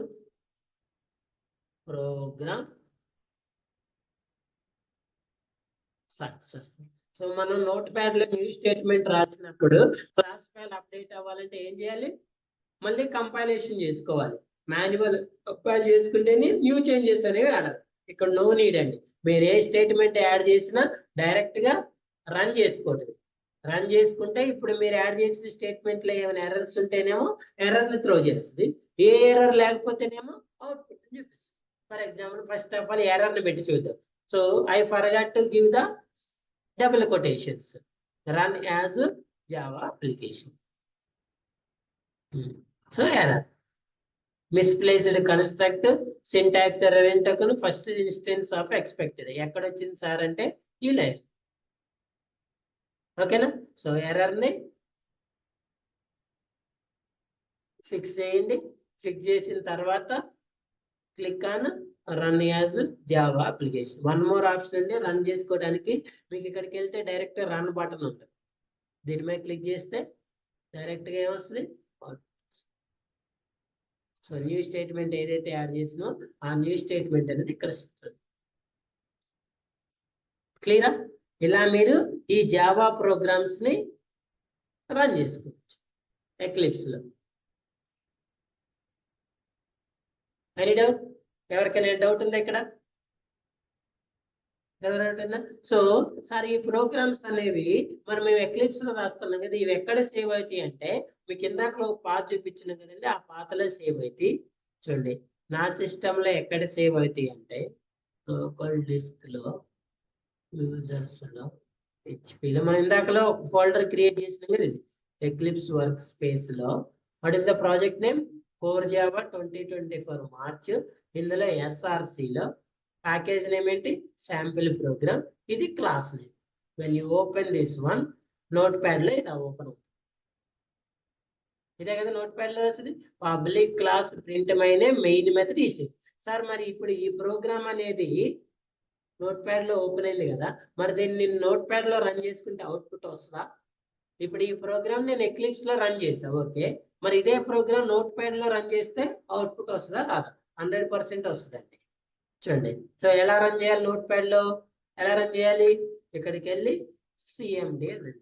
program success. So మనం నోట్ ప్యాడ్ లో న్యూ స్టేట్మెంట్ రాసినప్పుడు క్లాస్ ఫైల్ అప్డేట్ అవ్వాలంటే ఏం చేయాలి? మళ్ళీ కంపైలేషన్ చేసుకోవాలి. మాన్యువల్ కంపైల్ చేసుకుంటేనే న్యూ చేంజెస్ అనేవి ఆడాలి. ఇక్కడ నో నీడ్ అండి. మీరు ఏ స్టేట్మెంట్ యాడ్ చేసినా డైరెక్ట్ గా రన్ చేసుకోండి. రన్ చేసుకుంటే ఇప్పుడు మీరు యాడ్ చేసిన స్టేట్మెంట్ లో ఏమైనా ఎర్రర్స్ ఉంటేనేమో ఎర్రర్ ని త్రో చేస్తుంది. ఏ ఎర్రర్ లేకపోతేనేమో అవుట్పుట్ చూపిస్తుంది. For example first of all error ని పెట్టి చూద్దాం. So I forgot to give the double quotations run as Java application. So error misplaced construct syntax error ఇంటకును ఫస్ట్ ఇన్స్టెన్స్ ఆఫ్ ఎక్స్పెక్టెడ్. ఎక్కడ వచ్చింది సార్ అంటే ఈ లైన్. ఓకేనా? సో ఎర్రర్ ని ఫిక్స్ చేయండి. ఫిక్స్ చేసిన తర్వాత click on run as Java application. One more option అండి రన్ చేసుకోవడానికి. మీకు ఇక్కడికి వెళ్తే డైరెక్ట్ రన్ బటన్ ఉంటుంది, దీని మీద క్లిక్ చేస్తే డైరెక్ట్ గా ఏమొస్తుంది? సో న్యూ స్టేట్మెంట్ ఏదైతే యాడ్ చేసినో ఆ న్యూ స్టేట్మెంట్ అనేది ఇక్కడ క్లియరా? ఇలా మీరు ఈ జావా ప్రోగ్రామ్స్ ని రన్ చేసుకోవచ్చు ఎక్లిప్స్ లో. Any doubt? ఎవరికైనా డౌట్ ఉందా ఇక్కడ? ఎవరైనా? సో సార్ ఈ ప్రోగ్రామ్స్ అనేవి మేము ఎక్లిప్స్ లో రాస్తున్నాం కదా, ఇవి ఎక్కడ సేవ్ అవుతాయి అంటే మీకు ఇందాక పాత్ చూపించిన కదండి, ఆ పాతలో సేవ్ అవుతాయి. చూడండి నా సిస్టమ్ లో ఎక్కడ సేవ్ అవుతాయి అంటే లోకల్ డిస్క్ లో, యూజర్స్ లో, హెచ్పిలో మనం ఇందాకలో ఒక ఫోల్డర్ క్రియేట్ చేసినాం కదా, ఇది ఎక్లిప్స్ వర్క్ స్పేస్ లో. What is the project name? Core Java 2024 March. ఇందులో ఎస్ఆర్సిలో ప్యాకేజ్ నేమ్ ఏంటి? Sample program. ఇది class name. When you open this one, notepad లో ఇలా ఓపెన్ అవుతుంది. ఇదే కదా నోట్ ప్యాడ్ లో వస్తుంది. పబ్లిక్ క్లాస్ ప్రింట్ మైనే మెయిన్ మెథడ్ ఈసీ. సార్ మరి ఇప్పుడు ఈ ప్రోగ్రామ్ అనేది నోట్ ప్యాడ్ లో ఓపెన్ అయింది కదా, మరి దీన్ని నోట్ ప్యాడ్ లో రన్ చేసుకుంటే అవుట్పుట్ వస్తుందా? ఇప్పుడు ఈ ప్రోగ్రామ్ నేను ఎక్లిప్స్ లో రన్ చేసా, ఓకే. మరి ఇదే ప్రోగ్రామ్ నోట్ ప్యాడ్ లో రన్ చేస్తే అవుట్పుట్ వస్తుందా? రాదా? 100% వస్తుందండి. చూడండి, సో ఎలా రన్ చేయాలి నోట్ ప్యాడ్ లో? ఎలా రన్ చేయాలి? ఇక్కడికి వెళ్ళి సిఎండి అని,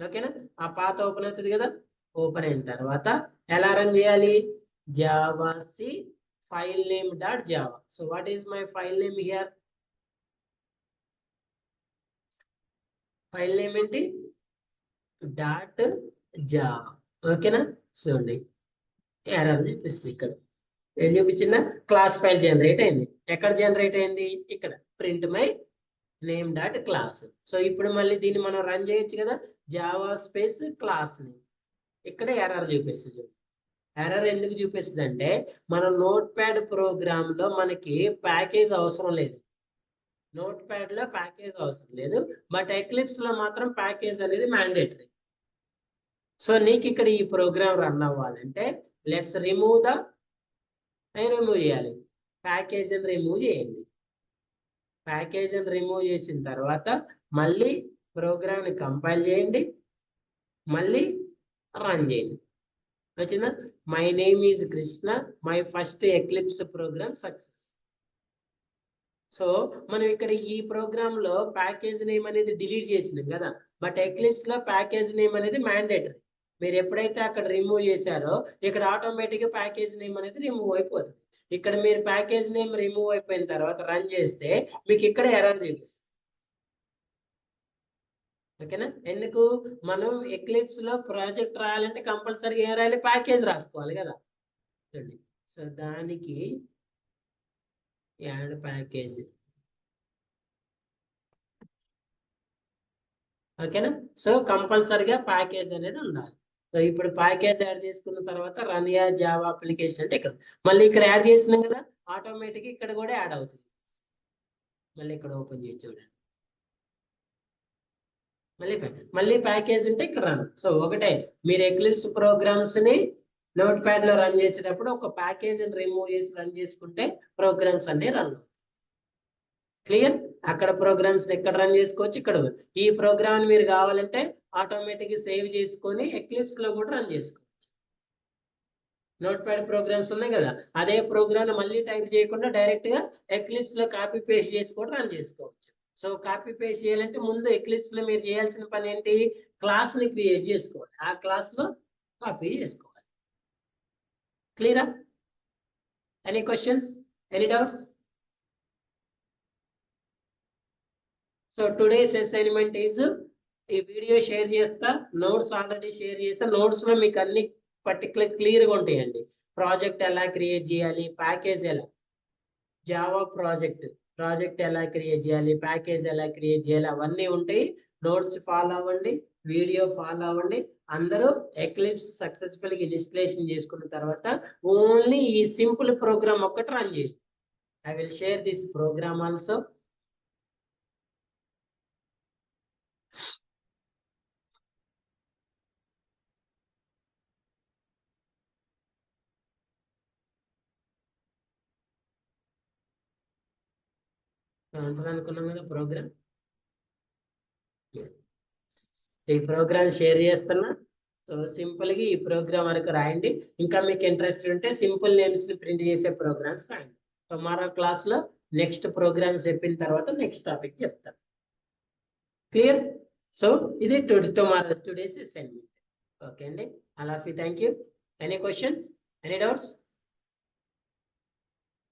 ఓకేనా? ఆ పాత ఓపెన్ అవుతుంది కదా, ఓపెన్ అయిన తర్వాత ఎలా రన్ చేయాలి? Javac file name dot Java. So what is my file name here? File name ఏంటి? డాట్ జావా, ఓకేనా? చూడండి ఎర్రర్ చూపిస్తుంది ఇక్కడ. ఏం చూపించిందా? క్లాస్ ఫైల్ జనరేట్ అయింది. ఎక్కడ జనరేట్ అయింది? ఇక్కడ print my name dot class. So ఇప్పుడు మళ్ళీ దీన్ని మనం రన్ చేయొచ్చు కదా, జావా స్పేస్ క్లాస్ ని. ఇక్కడ ఎర్రర్ చూపిస్తుంది. ఎర్రర్ ఎందుకు చూపిస్తుంది అంటే మన నోట్ ప్యాడ్ ప్రోగ్రామ్ లో మనకి ప్యాకేజ్ అవసరం లేదు. నోట్ ప్యాడ్ లో ప్యాకేజ్ అవసరం లేదు, బట్ ఎక్లిప్స్ లో మాత్రం ప్యాకేజ్ అనేది మ్యాండేటరీ. సో నీకు ఇక్కడ ఈ ప్రోగ్రామ్ రన్ అవ్వాలంటే లెట్స్ రిమూవ్ ద, రిమూవ్ చేయాలి, ప్యాకేజ్ అని రిమూవ్ చేయండి. ప్యాకేజ్ అని రిమూవ్ చేసిన తర్వాత మళ్ళీ ప్రోగ్రామ్ ని కంపైల్ చేయండి, మళ్ళీ రన్ చేయండి. వచ్చిందా? My name is Krishna, my first Eclipse program success. So మనం ఇక్కడ ఈ ప్రోగ్రామ్ లో ప్యాకేజ్ నేమ్ అనేది డిలీట్ చేసినాం కదా, బట్ ఎక్లిప్స్ లో ప్యాకేజ్ నేమ్ అనేది మ్యాండేటరీ. మీరు ఎప్పుడైతే అక్కడ రిమూవ్ చేశారో ఇక్కడ ఆటోమేటిక్ గా ప్యాకేజ్ నేమ్ అనేది రిమూవ్ అయిపోతుంది. ఇక్కడ మీరు ప్యాకేజ్ నేమ్ రిమూవ్ అయిపోయిన తర్వాత రన్ చేస్తే మీకు ఇక్కడ ఎర్రర్ చూపిస్తుంది, ఓకేనా? ఎందుకు? మనం ఎక్లిప్స్ లో ప్రాజెక్ట్ రాయాలంటే కంపల్సరీగా ఏం రాయాలి? ప్యాకేజ్ రాసుకోవాలి కదా. చూడండి, సో దానికి యాడ్ ప్యాకేజ్, ఓకేనా? సో కంపల్సరీగా ప్యాకేజ్ అనేది ఉండాలి. సో ఇప్పుడు ప్యాకేజ్ యాడ్ చేసుకున్న తర్వాత రన్ యా జావా అప్లికేషన్ అంటే ఇక్కడ మళ్ళీ ఇక్కడ యాడ్ చేసినాం కదా, ఆటోమేటిక్ ఇక్కడ కూడా యాడ్ అవుతుంది. మళ్ళీ ఇక్కడ ఓపెన్ చేసి చూడండి, మళ్ళీ ప్యాకేజ్ ఉంటే ఇక్కడ రన్. సో ఒకటే, మీరు ఎక్లిప్స్ ప్రోగ్రామ్స్ ని నోట్ ప్యాడ్ లో రన్ చేసేటప్పుడు ఒక ప్యాకేజ్ రిమూవ్ చేసి రన్ చేసుకుంటే ప్రోగ్రామ్స్ అన్ని రన్. క్లియర్? అక్కడ ప్రోగ్రామ్స్ ఎక్కడ రన్ చేసుకోవచ్చు, ఇక్కడ. ఈ ప్రోగ్రామ్ మీరు కావాలంటే ఆటోమేటిక్ సేవ్ చేసుకొని ఎక్లిప్స్ లో కూడా రన్ చేసుకోవచ్చు. నోట్ ప్యాడ్ ప్రోగ్రామ్స్ ఉన్నాయి కదా, అదే ప్రోగ్రామ్ మళ్ళీ టైప్ చేయకుండా డైరెక్ట్ గా ఎక్లిప్స్ లో కాపీ పేస్ట్ చేసి కూడా రన్ చేసుకోవచ్చు. సో కాపీ పేస్ట్ చేయాలంటే ముందు ఎక్లిప్స్ లో మీరు చేయాల్సిన పని ఏంటి? క్లాస్ ని క్రియేట్ చేసుకోవాలి, ఆ క్లాస్ లో కాపీ చేసుకోవాలి. క్లియరా? Any questions, any doubts? So today's assignment is, ఈ వీడియో షేర్ చేస్తా, నోట్స్ ఆల్రెడీ షేర్ చేస్తా. నోట్స్ లో మీకు అన్ని పర్టికులర్ క్లియర్ గా ఉంటాయండి. ప్రాజెక్ట్ ఎలా క్రియేట్ చేయాలి, ప్యాకేజ్ ఎలా, జావా ప్రాజెక్ట్ ఎలా క్రియేట్ చేయాలి, ప్యాకేజ్ ఎలా క్రియేట్ చేయాలి, అవన్నీ ఉంటాయి. నోట్స్ ఫాలో అవ్వండి, వీడియో ఫాలో అవ్వండి. అందరూ ఎక్లిప్స్ సక్సెస్ఫుల్ గా ఇన్స్టలేషన్ చేసుకున్న తర్వాత ఓన్లీ ఈ సింపుల్ ప్రోగ్రామ్ ఒక్కటి రన్ చేయండి. I will share this program also. అనుకున్నాం కదా ప్రోగ్రామ్, ఈ ప్రోగ్రామ్ షేర్ చేస్తున్నా. సో సింపుల్ గా ఈ ప్రోగ్రామ్ వరకు రాయండి. ఇంకా మీకు ఇంట్రెస్ట్ ఉంటే సింపుల్ నేమ్స్ ని ప్రింట్ చేసే ప్రోగ్రామ్స్ రాయండి. టుమారో క్లాస్ లో నెక్స్ట్ ప్రోగ్రామ్స్ చెప్పిన తర్వాత నెక్స్ట్ టాపిక్ చెప్తాను. క్లియర్? సో ఇది టుడేస్ అసైన్మెంట్. ఓకే అండి, all of you, thank you. Any questions, any doubts?